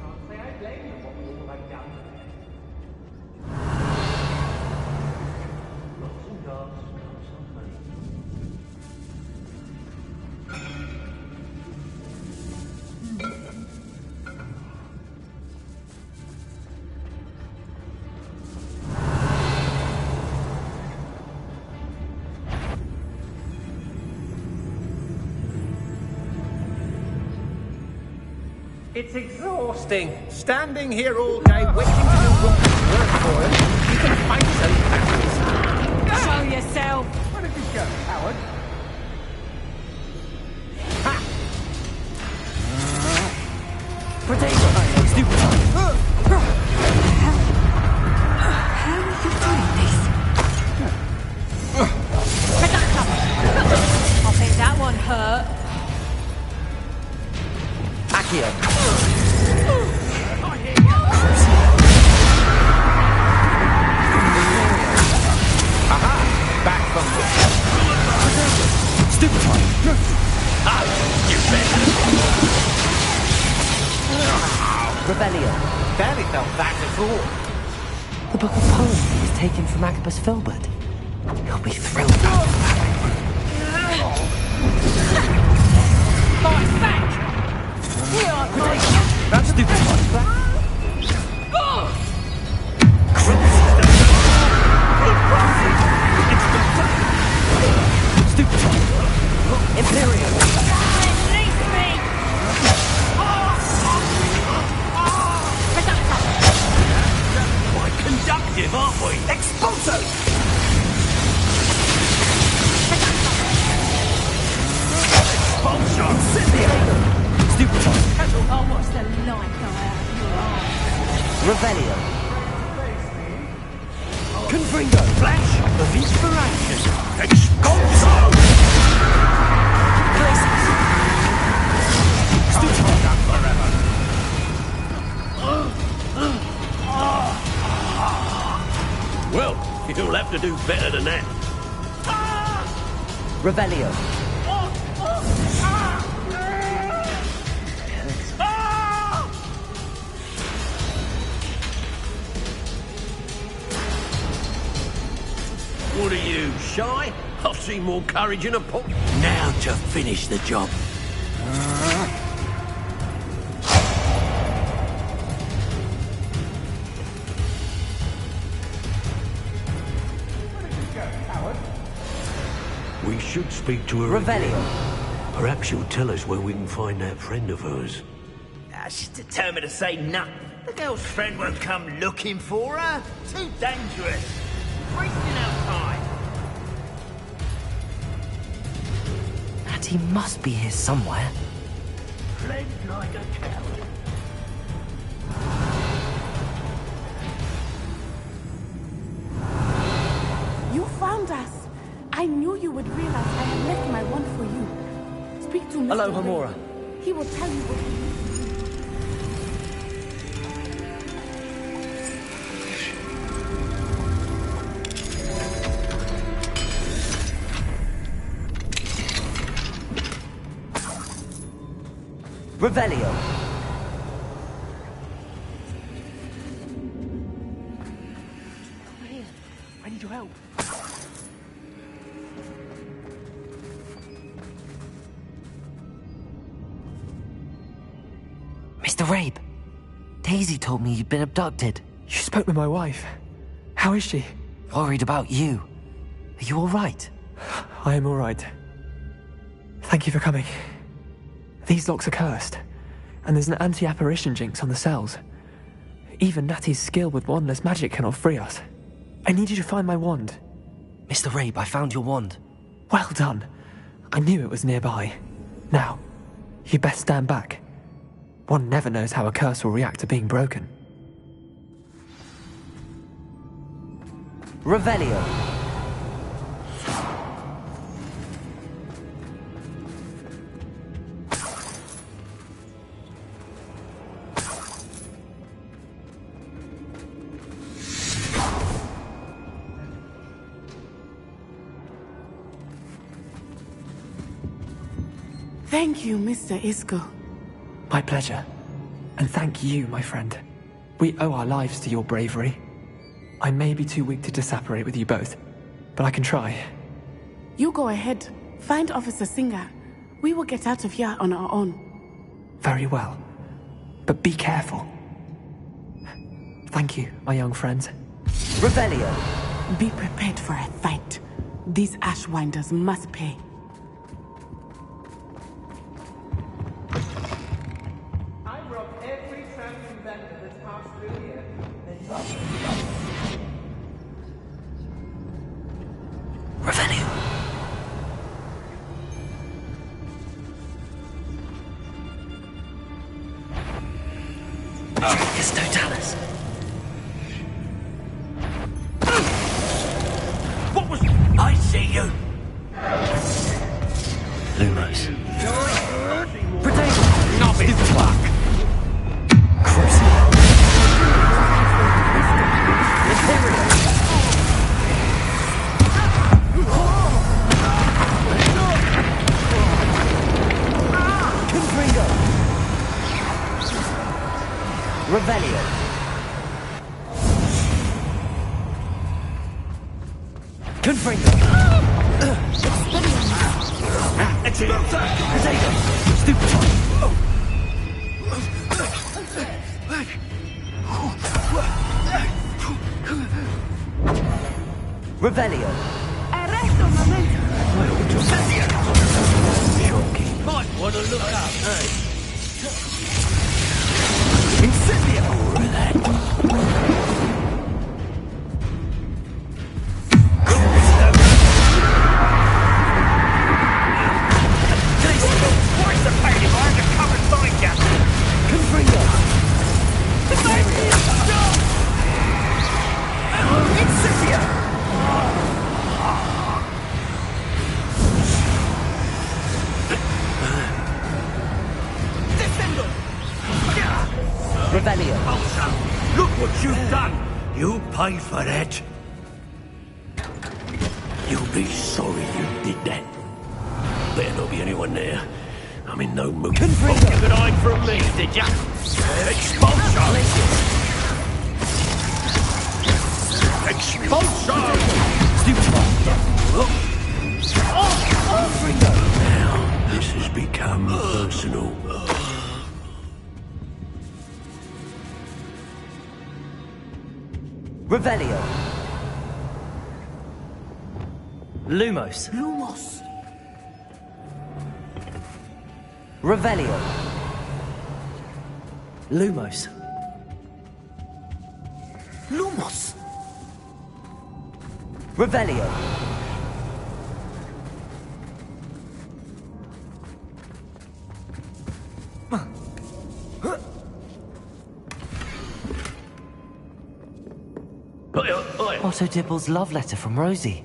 Can't say I blame them for all I've done. Lots and dogs, comes some money. It's exhausting. Standing here all day waiting to do Rocket's work for us. You can fight those battles. Show yourself! Where did you go, Howard? Ha! Potato! Stupid! How are you doing this? I think that one hurt. Accio. Aha! Back from Stupid time! You better! Revelio. Barely felt that at all. The book of poetry was taken from Agabus Filbert. He'll be thrilled. Revelio. Confringo. Flash of inspiration. Expulso! Glacius. Stupid forever. Well, you'll have to do better than that. Revelio. What are you, shy? I've seen more courage in a pot. Now to finish the job. We should speak to her. Revelio. Perhaps she'll tell us where we can find that friend of hers. She's determined to say nothing. The girl's friend won't come looking for her. Too dangerous. Wasting our time. Natty must be here somewhere. Fled like a coward. You found us. I knew you would realize I had left my wand for you. Speak to Mr. Hello, Ray. Hamura. He will tell you what he needs. Revelio. I need your help. Mr. Rabe, Daisy told me you'd been abducted. You spoke with my wife. How is she? Worried about you. Are you all right? I am all right. Thank you for coming. These locks are cursed, and there's an anti-apparition jinx on the cells. Even Natty's skill with wandless magic cannot free us. I need you to find my wand. Mr. Rabe, I found your wand. Well done. I knew it was nearby. Now, you best stand back. One never knows how a curse will react to being broken. Revelio. Thank you, Mr. Isco. My pleasure. And thank you, my friend. We owe our lives to your bravery. I may be too weak to disapparate with you both, but I can try. You go ahead. Find Officer Singer. We will get out of here on our own. Very well. But be careful. Thank you, my young friends. Revelio. Be prepared for a fight. These Ashwinders must pay. I've robbed every traveling vendor that's passed through here. Revelio. It's Totalis. What was... I see you. Lumos. Potato. Knob his pluck. Crucible. Confringo. Revelio. Confringo. Potato. Stupid. Revelio. Arresto momento. Shocking. Might want to look up, eh? Incendio. Where's the pain if I have to come and find you? Confringo. The baby is Revelio. Ulcer, look what you've done! You paid for that. You'll be sorry you did that. Better not be anyone there. I'm in no mood. Oh, you could hide from me, did ya? Expulsion! Expulsion! Now, this has become personal. Revelio. Lumos. Lumos. Revelio. Lumos. Lumos. Revelio. Otto Dibble's love letter from Rosie.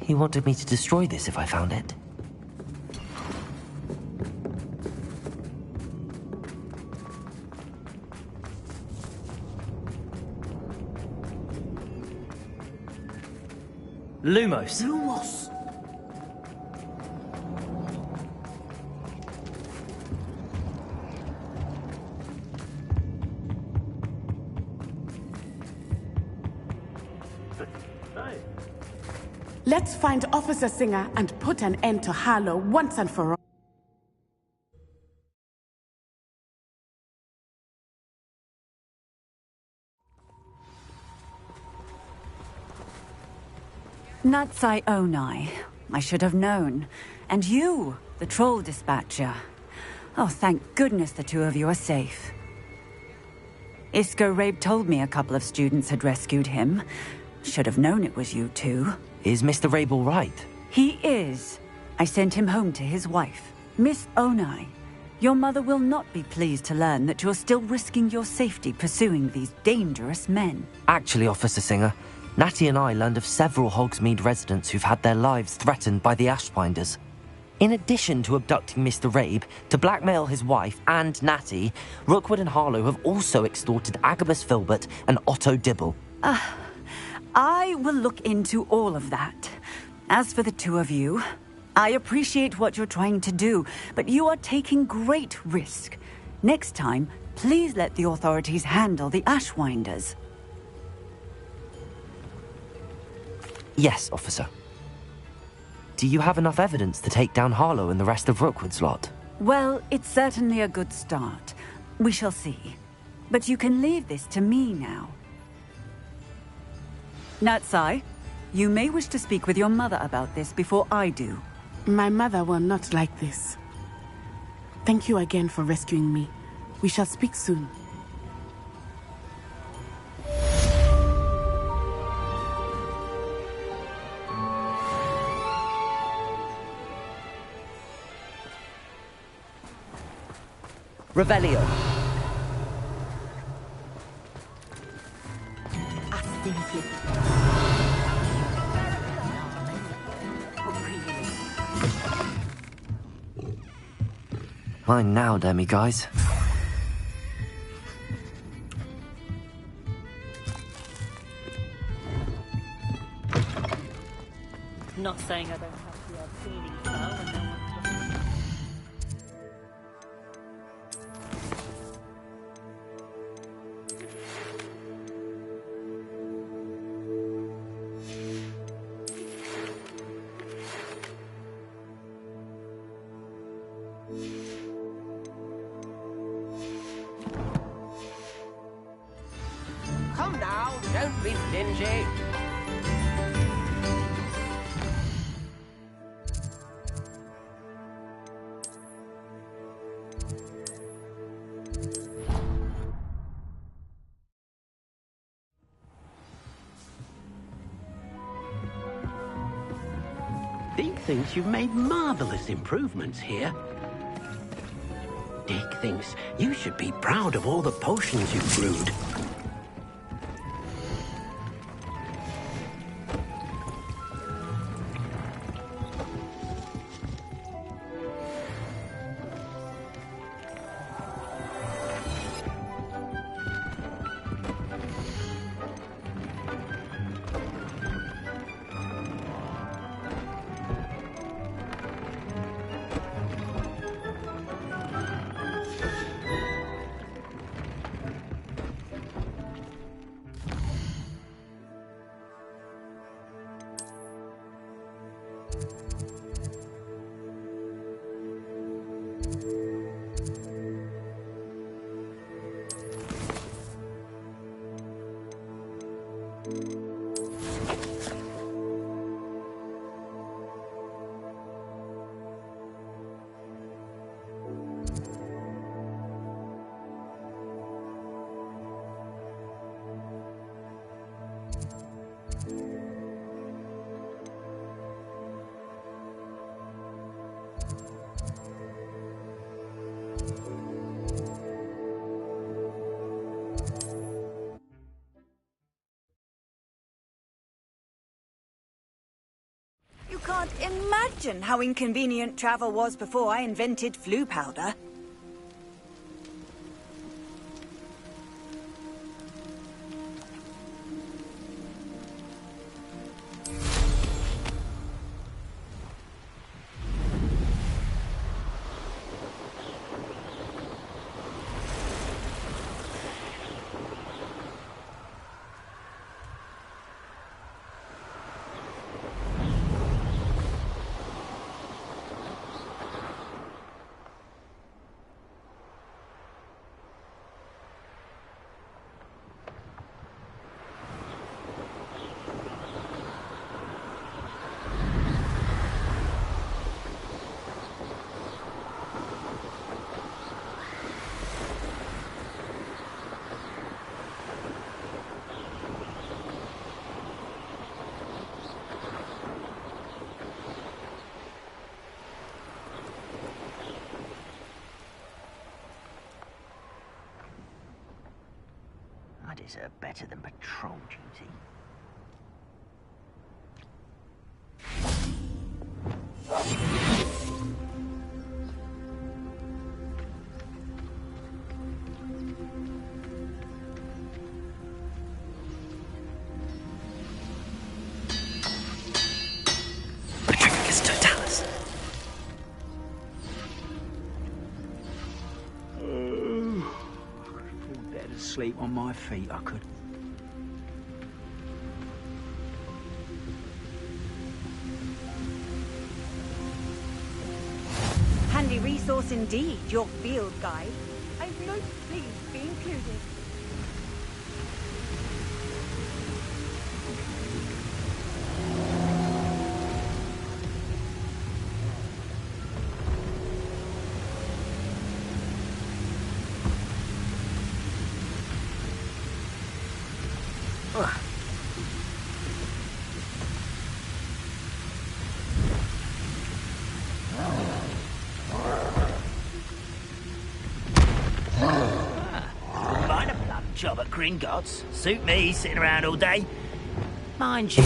He wanted me to destroy this if I found it. Lumos. Lumos. Let's find Officer Singer and put an end to Harlow once and for all. Natsai Onai. I should have known. And you, the troll dispatcher. Oh, thank goodness the two of you are safe. Isco Rabe told me a couple of students had rescued him. Should have known it was you two. Is Mr. Rabe all right? He is. I sent him home to his wife. Miss Onai, your mother will not be pleased to learn that you're still risking your safety pursuing these dangerous men. Actually, Officer Singer, Natty and I learned of several Hogsmeade residents who've had their lives threatened by the Ashbinders. In addition to abducting Mr. Rabe to blackmail his wife and Natty, Rookwood and Harlow have also extorted Agabus Filbert and Otto Dibble. I will look into all of that. As for the two of you, I appreciate what you're trying to do, but you are taking great risk. Next time, please let the authorities handle the Ashwinders. Yes, officer. Do you have enough evidence to take down Harlow and the rest of Rookwood's lot? Well, it's certainly a good start. We shall see. But you can leave this to me now. Natsai, you may wish to speak with your mother about this before I do. My mother will not like this. Thank you again for rescuing me. We shall speak soon. Revelio. Mine now, Demi guys. Not saying I don't have the odd cleaning spell when no one's looking. Come now, don't be stingy. Dick thinks you've made marvelous improvements here. Dick thinks you should be proud of all the potions you've brewed. imagine how inconvenient travel was before I invented flu powder. I deserve better than patrol duty. Patricus Totalis. Better sleep on my feet, I could. Handy resource indeed, your field guide. I've most pleased be included. Find a blood job at Gringotts. Suit me, sitting around all day. Mind you.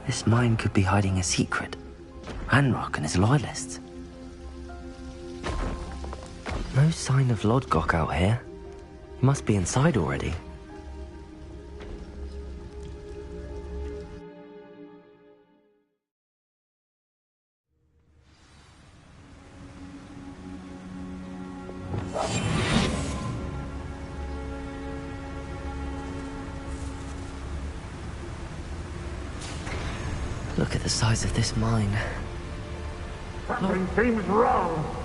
This mine could be hiding a secret. Ranrock and his loyalists. No sign of Lodgok out here. He must be inside already. Look at the size of this mine. Something seems wrong.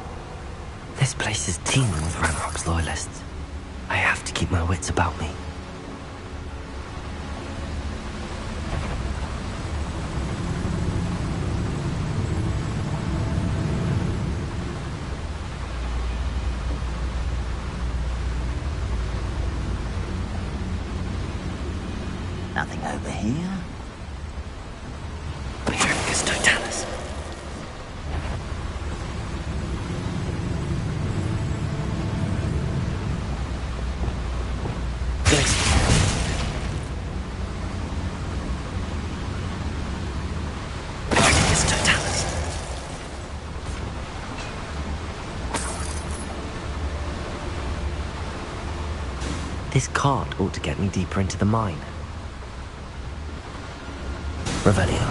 This place is teeming with Ranrock's loyalists. I have to keep my wits about me. Nothing over here. Patricus Totalis. Patricus Totalis. This cart ought to get me deeper into the mine. Revelio.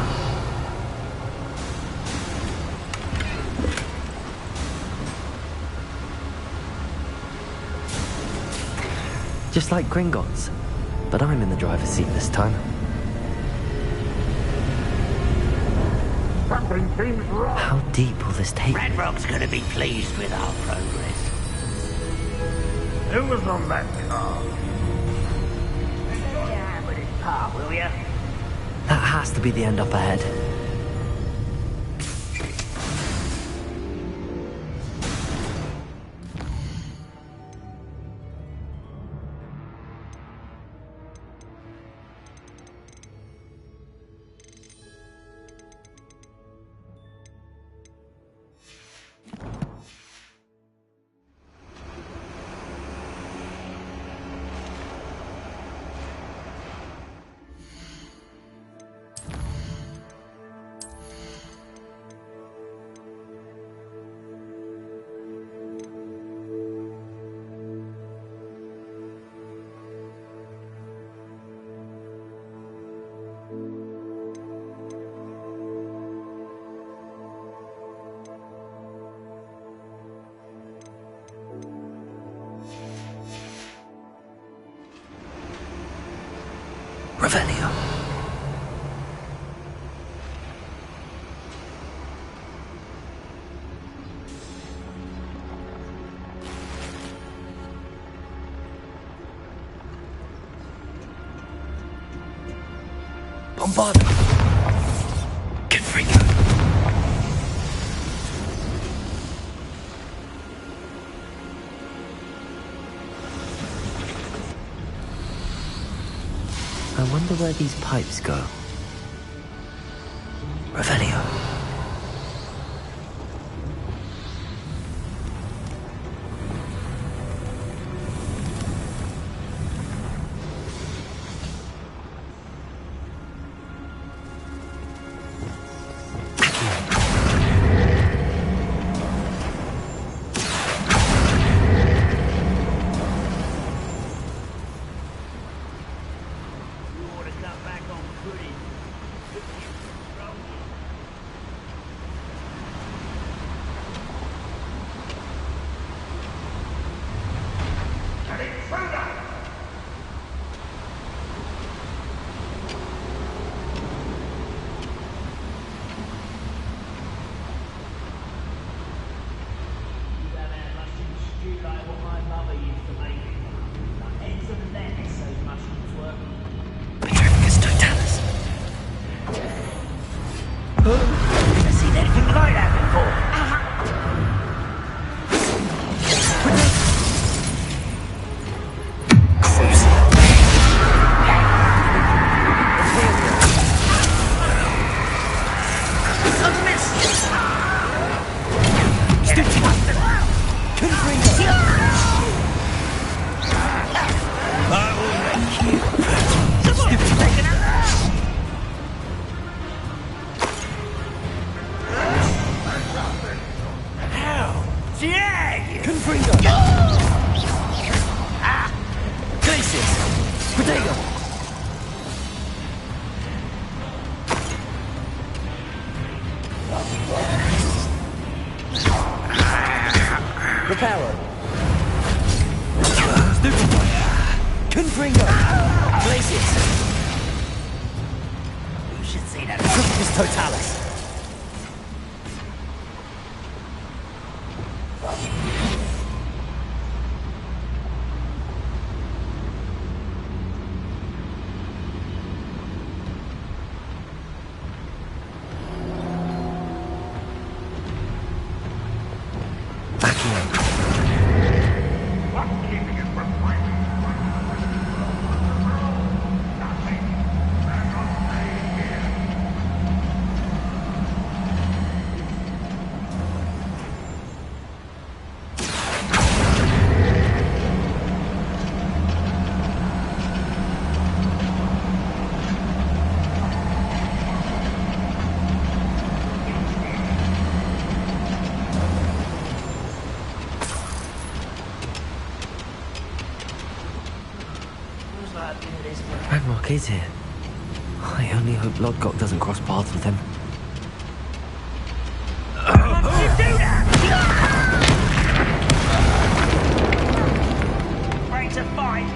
Just like Gringotts, but I'm in the driver's seat this time. Something seems wrong. How deep will this take me? Ranrock's gonna be pleased with our progress. Who was on that car? Yeah, with his part, will ya? That has to be the end up ahead. On board. Confringo. I wonder where these pipes go. Revelio. Ranrock is here. I only hope Lodgok doesn't cross paths with him. Ready to fight?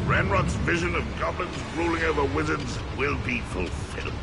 Ranrock's vision of goblins ruling over wizards will be fulfilled.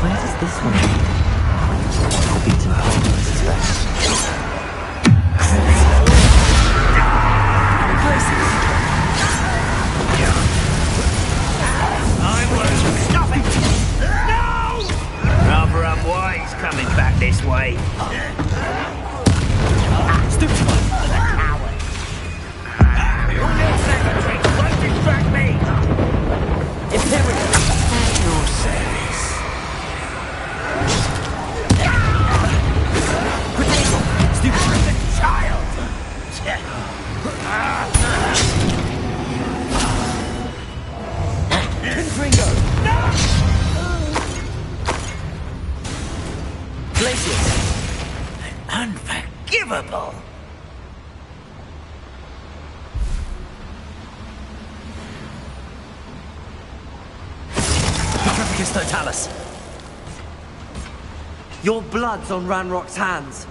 Where does this one lead? Beaten path, I suspect. I won't stop it! No! Rather unwise coming back this way. Stupid one! Coward! Your little secretary won't distract me! Imperial! At your service. Stupid child! Confringo! No! Glacius! Unforgivable! Petrificus Totalis! Your blood's on Ranrock's hands.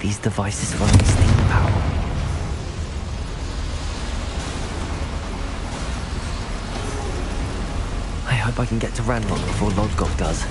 These devices run on steam power. I hope I can get to Ranrock before Lodgok does.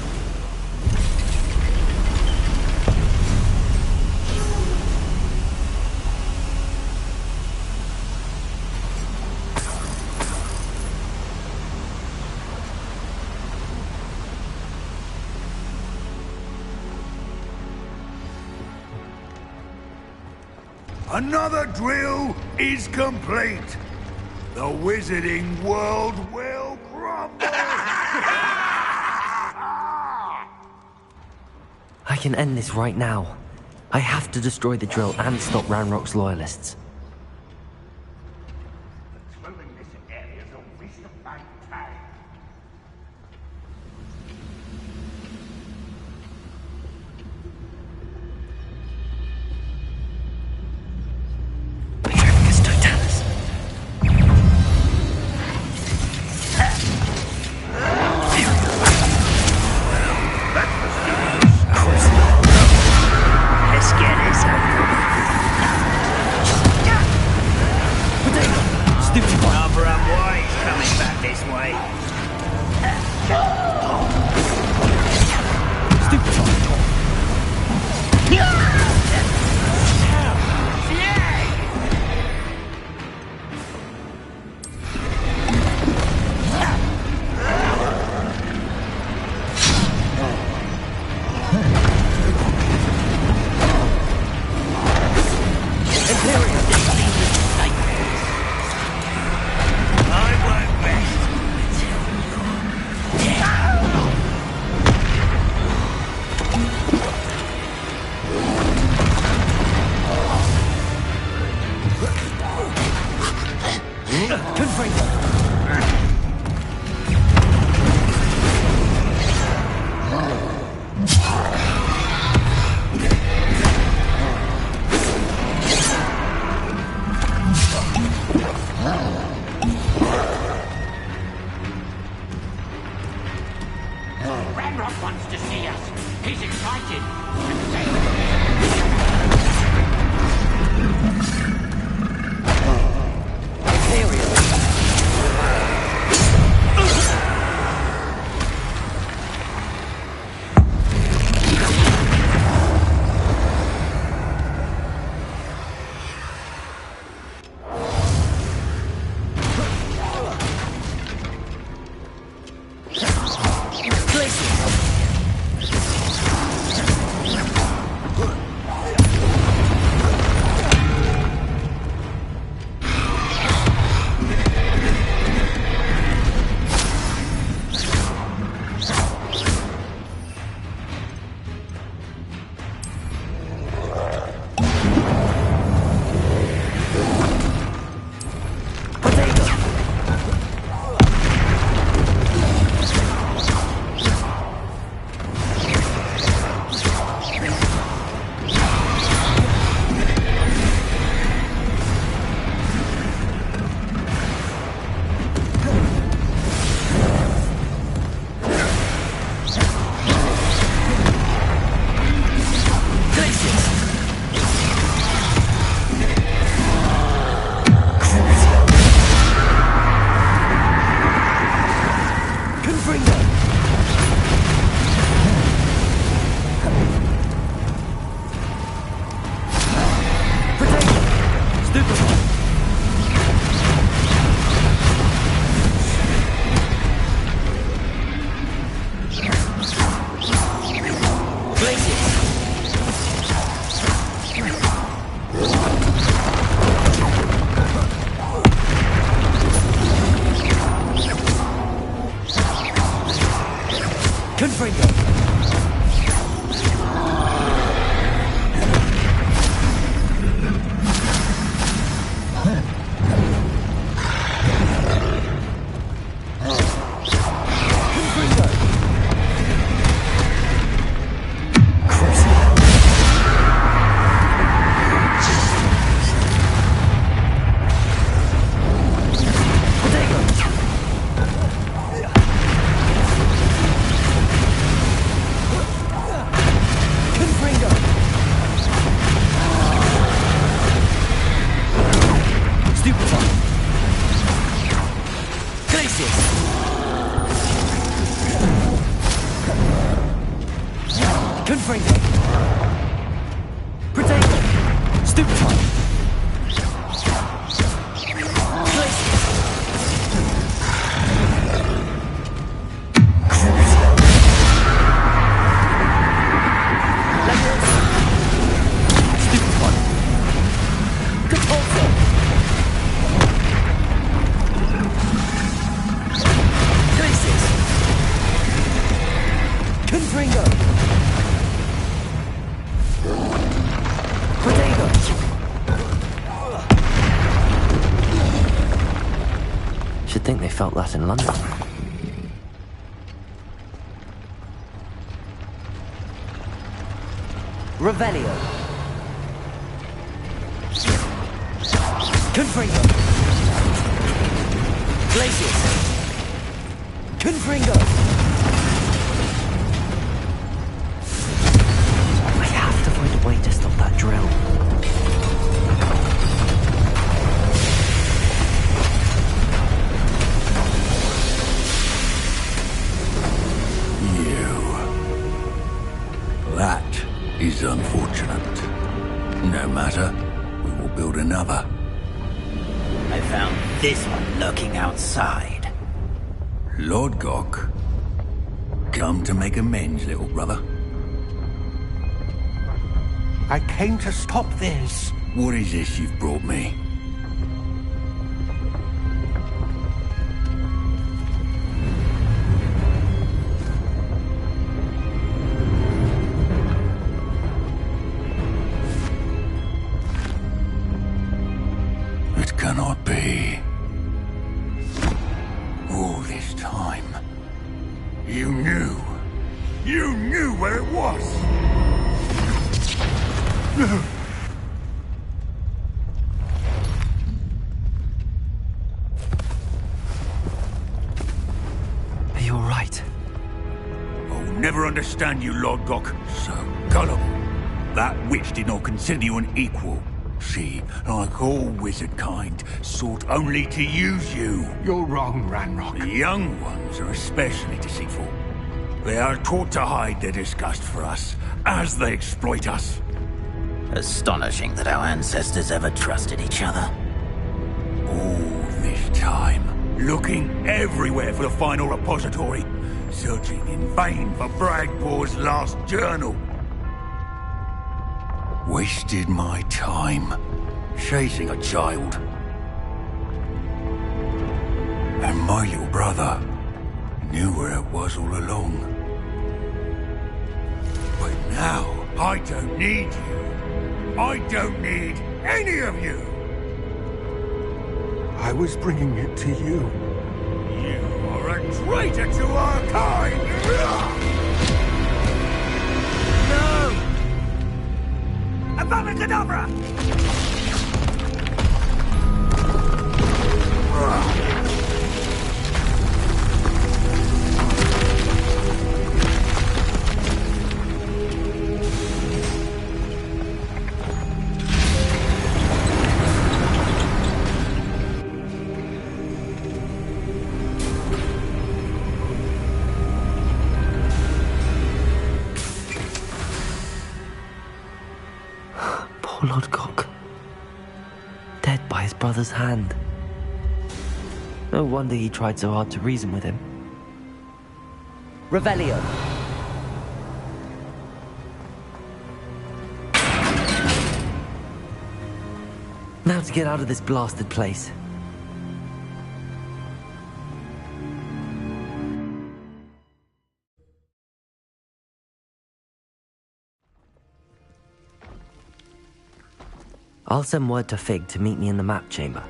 Another drill is complete. The wizarding world will crumble. I can end this right now. I have to destroy the drill and stop Ranrock's loyalists. Patrolling this area is a waste of my time. Petrificus Totalis. Let's get this over. Stupid one. Rather unwise coming back this way. Stupid one. Ranrock wants to see us. He's excited. Confringo! Should think they felt that in London. Revelio. Confringo. Glacius. Confringo. I have to find a way to stop that drill. That is unfortunate. No matter, we will build another. I found this one lurking outside. Lord Gok, come to make amends, little brother. I came to stop this. What is this you've brought me? Cannot be. All this time, you knew where it was. Are you all right? I'll never understand you, Lord Gok. So gullible. That witch did not consider you an equal. She, like all wizard kind, sought only to use you. You're wrong, Ranrock. The young ones are especially deceitful. They are taught to hide their disgust for us, as they exploit us. Astonishing that our ancestors ever trusted each other. All this time, looking everywhere for the final repository, searching in vain for Bragpor's last journal. Wasted my time chasing a child. And my little brother knew where it was all along. But now, I don't need you. I don't need any of you. I was bringing it to you. You are a traitor to our kind! No! Avada Kedavra! Poor Lord Gok. Dead by his brother's hand. No wonder he tried so hard to reason with him. Revelio. Now to get out of this blasted place. I'll send word to Fig to meet me in the map chamber.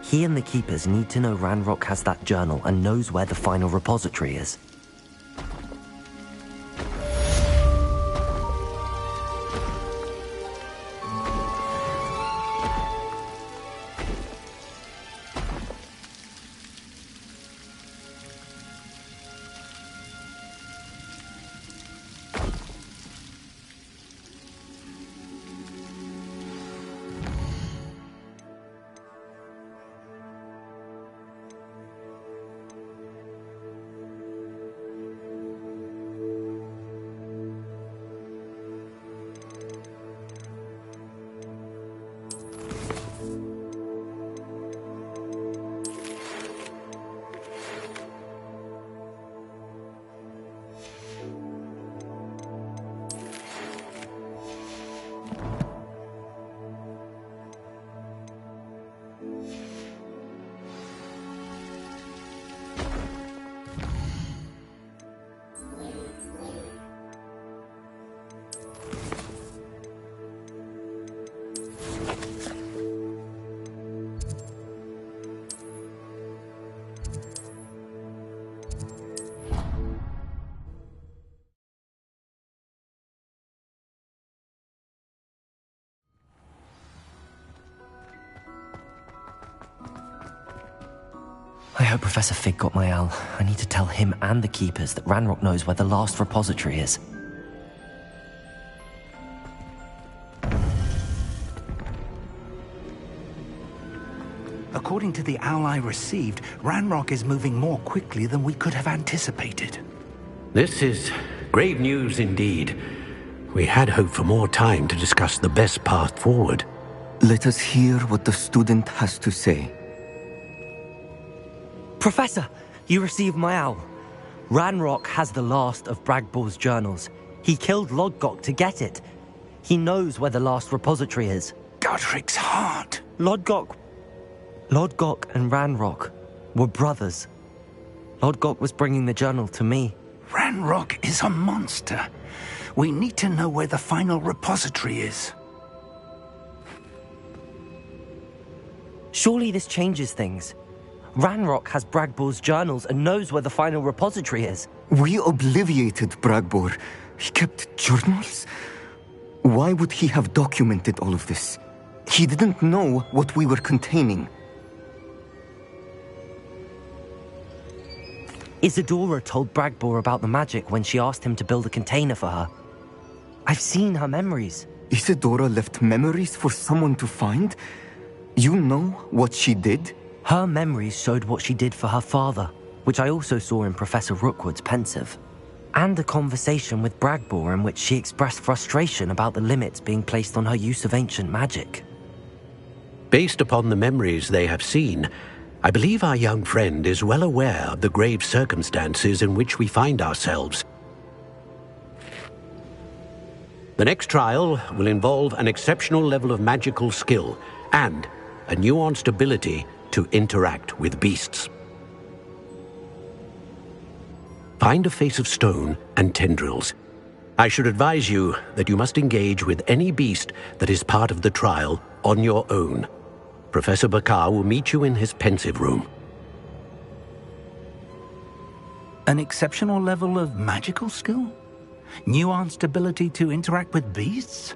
He and the Keepers need to know Ranrock has that journal and knows where the final repository is. I hope Professor Fig got my owl. I need to tell him and the Keepers that Ranrock knows where the last repository is. According to the owl I received, Ranrock is moving more quickly than we could have anticipated. This is grave news indeed. We had hoped for more time to discuss the best path forward. Let us hear what the student has to say. Professor, you received my owl. Ranrock has the last of Bragbor's journals. He killed Lodgok to get it. He knows where the last repository is. Godric's heart. Lodgok and Ranrock were brothers. Lodgok was bringing the journal to me. Ranrock is a monster. We need to know where the final repository is. Surely this changes things. Ranrock has Bragbor's journals and knows where the final repository is. We obliviated Bragbor. He kept journals? Why would he have documented all of this? He didn't know what we were containing. Isadora told Bragbor about the magic when she asked him to build a container for her. I've seen her memories. Isadora left memories for someone to find? You know what she did? Her memories showed what she did for her father, which I also saw in Professor Rookwood's pensive. And a conversation with Bragbor in which she expressed frustration about the limits being placed on her use of ancient magic. Based upon the memories they have seen, I believe our young friend is well aware of the grave circumstances in which we find ourselves. The next trial will involve an exceptional level of magical skill and a nuanced ability to interact with beasts. Find a face of stone and tendrils. I should advise you that you must engage with any beast that is part of the trial on your own. Professor Bakar will meet you in his pensive room. An exceptional level of magical skill? Nuanced ability to interact with beasts?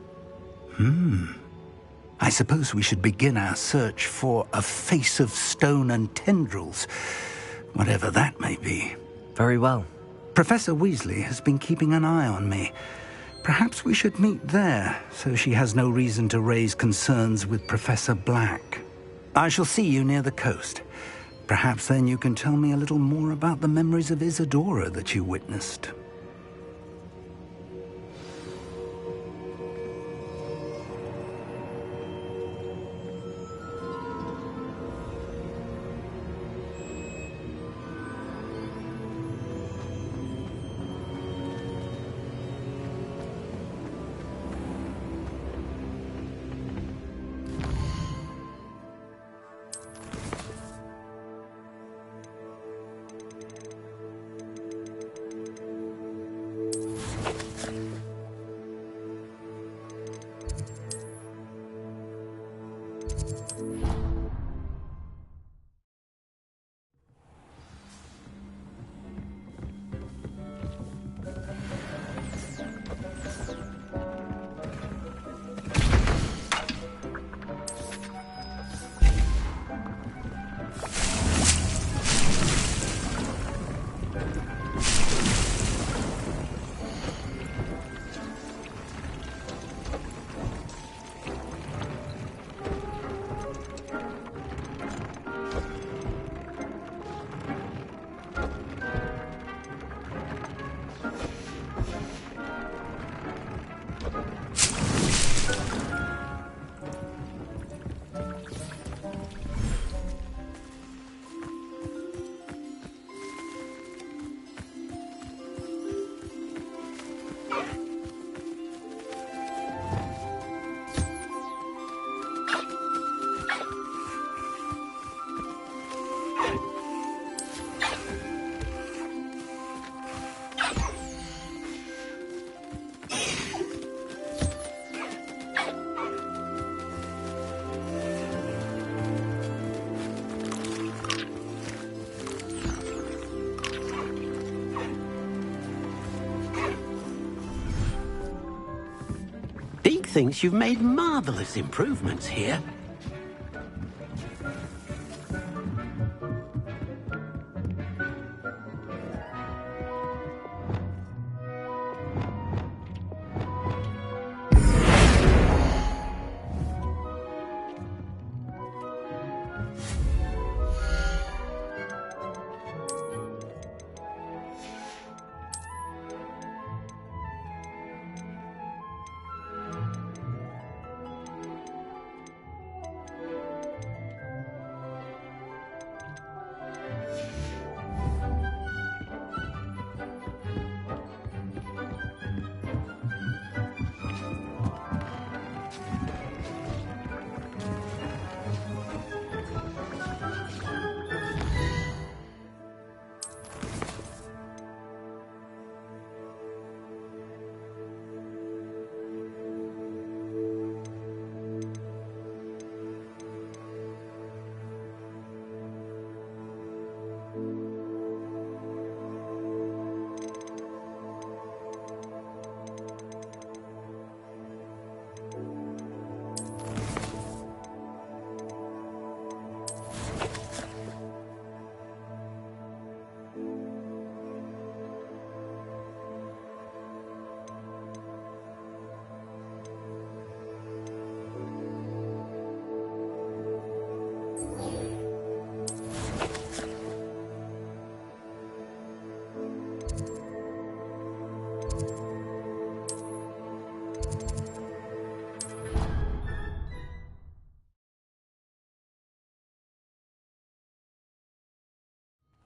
I suppose we should begin our search for a face of stone and tendrils, whatever that may be. Very well. Professor Weasley has been keeping an eye on me. Perhaps we should meet there, so she has no reason to raise concerns with Professor Black. I shall see you near the coast. Perhaps then you can tell me a little more about the memories of Isadora that you witnessed. thinks you've made marvelous improvements here.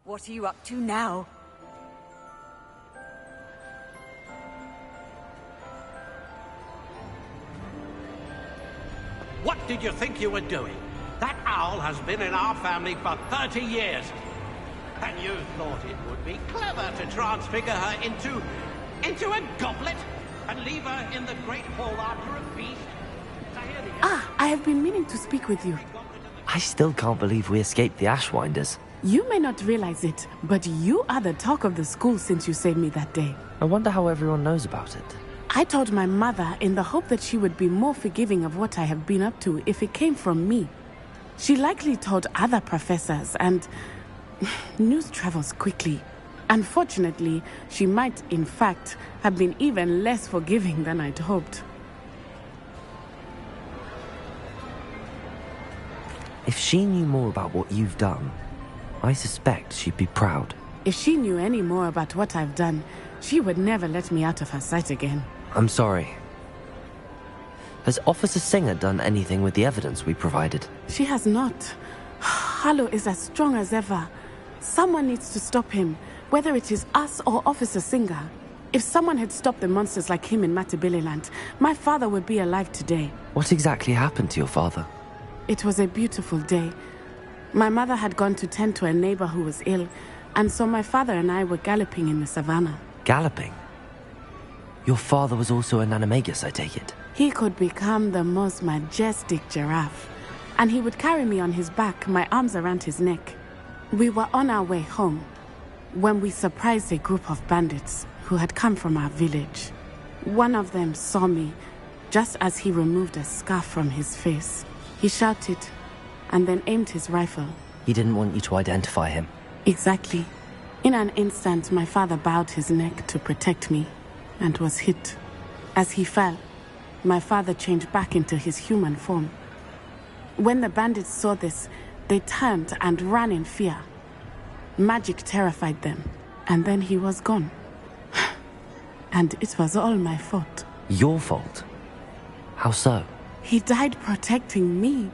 What are you up to now? What did you think you were doing? That owl has been in our family for 30 years. And you thought it would be clever to transfigure her into a goblet and leave her in the Great Hall after a feast? I have been meaning to speak with you. I still can't believe we escaped the Ashwinders. You may not realize it, but you are the talk of the school since you saved me that day. I wonder how everyone knows about it. I told my mother in the hope that she would be more forgiving of what I have been up to if it came from me. She likely told other professors, and news travels quickly. Unfortunately, she might, in fact, have been even less forgiving than I'd hoped. If she knew more about what you've done, I suspect she'd be proud. If she knew any more about what I've done, she would never let me out of her sight again. I'm sorry. Has Officer Singer done anything with the evidence we provided? She has not. Harlow is as strong as ever. Someone needs to stop him, whether it is us or Officer Singer. If someone had stopped the monsters like him in Matabeleland, my father would be alive today. What exactly happened to your father? It was a beautiful day. My mother had gone to tend to a neighbor who was ill, and so my father and I were galloping in the savannah. Galloping? Your father was also an animagus, I take it? He could become the most majestic giraffe, and he would carry me on his back, my arms around his neck. We were on our way home when we surprised a group of bandits who had come from our village. One of them saw me just as he removed a scarf from his face. He shouted and then aimed his rifle. He didn't want you to identify him. Exactly. In an instant, my father bowed his neck to protect me and was hit. As he fell, my father changed back into his human form. When the bandits saw this, they turned and ran in fear. Magic terrified them, and then he was gone. And it was all my fault. Your fault? How so? He died protecting me.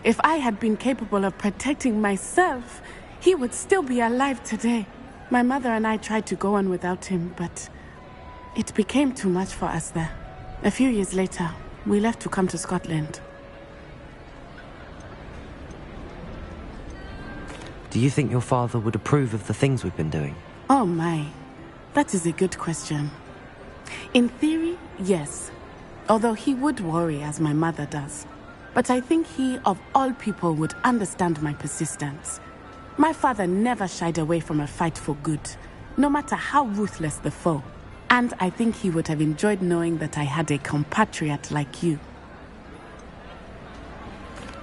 If I had been capable of protecting myself, he would still be alive today. My mother and I tried to go on without him, but it became too much for us there. A few years later, we left to come to Scotland. Do you think your father would approve of the things we've been doing? Oh my, that is a good question. In theory, yes. Although he would worry as my mother does. But I think he, of all people, would understand my persistence. My father never shied away from a fight for good, no matter how ruthless the foe. And I think he would have enjoyed knowing that I had a compatriot like you.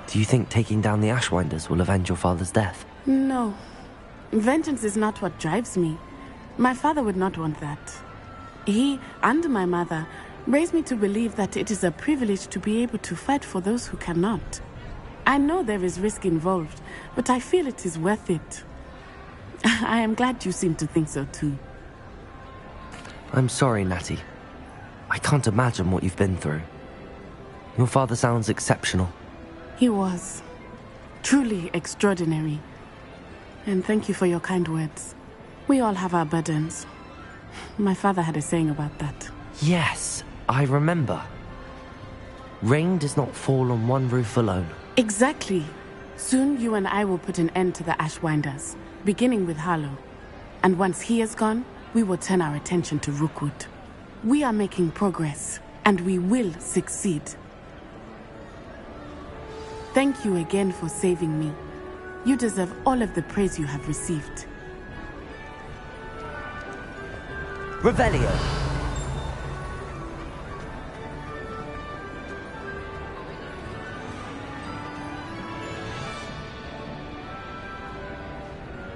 Do you think taking down the Ashwinders will avenge your father's death? No. Vengeance is not what drives me. My father would not want that. He and my mother raised me to believe that it is a privilege to be able to fight for those who cannot. I know there is risk involved, but I feel it is worth it. I am glad you seem to think so too. I'm sorry, Natty. I can't imagine what you've been through. Your father sounds exceptional. He was. Truly extraordinary. And thank you for your kind words. We all have our burdens. My father had a saying about that. Yes, I remember. Rain does not fall on one roof alone. Exactly. Soon you and I will put an end to the Ashwinders, beginning with Harlow. And once he is gone, we will turn our attention to Rookwood. We are making progress, and we will succeed. Thank you again for saving me. You deserve all of the praise you have received. Revelio!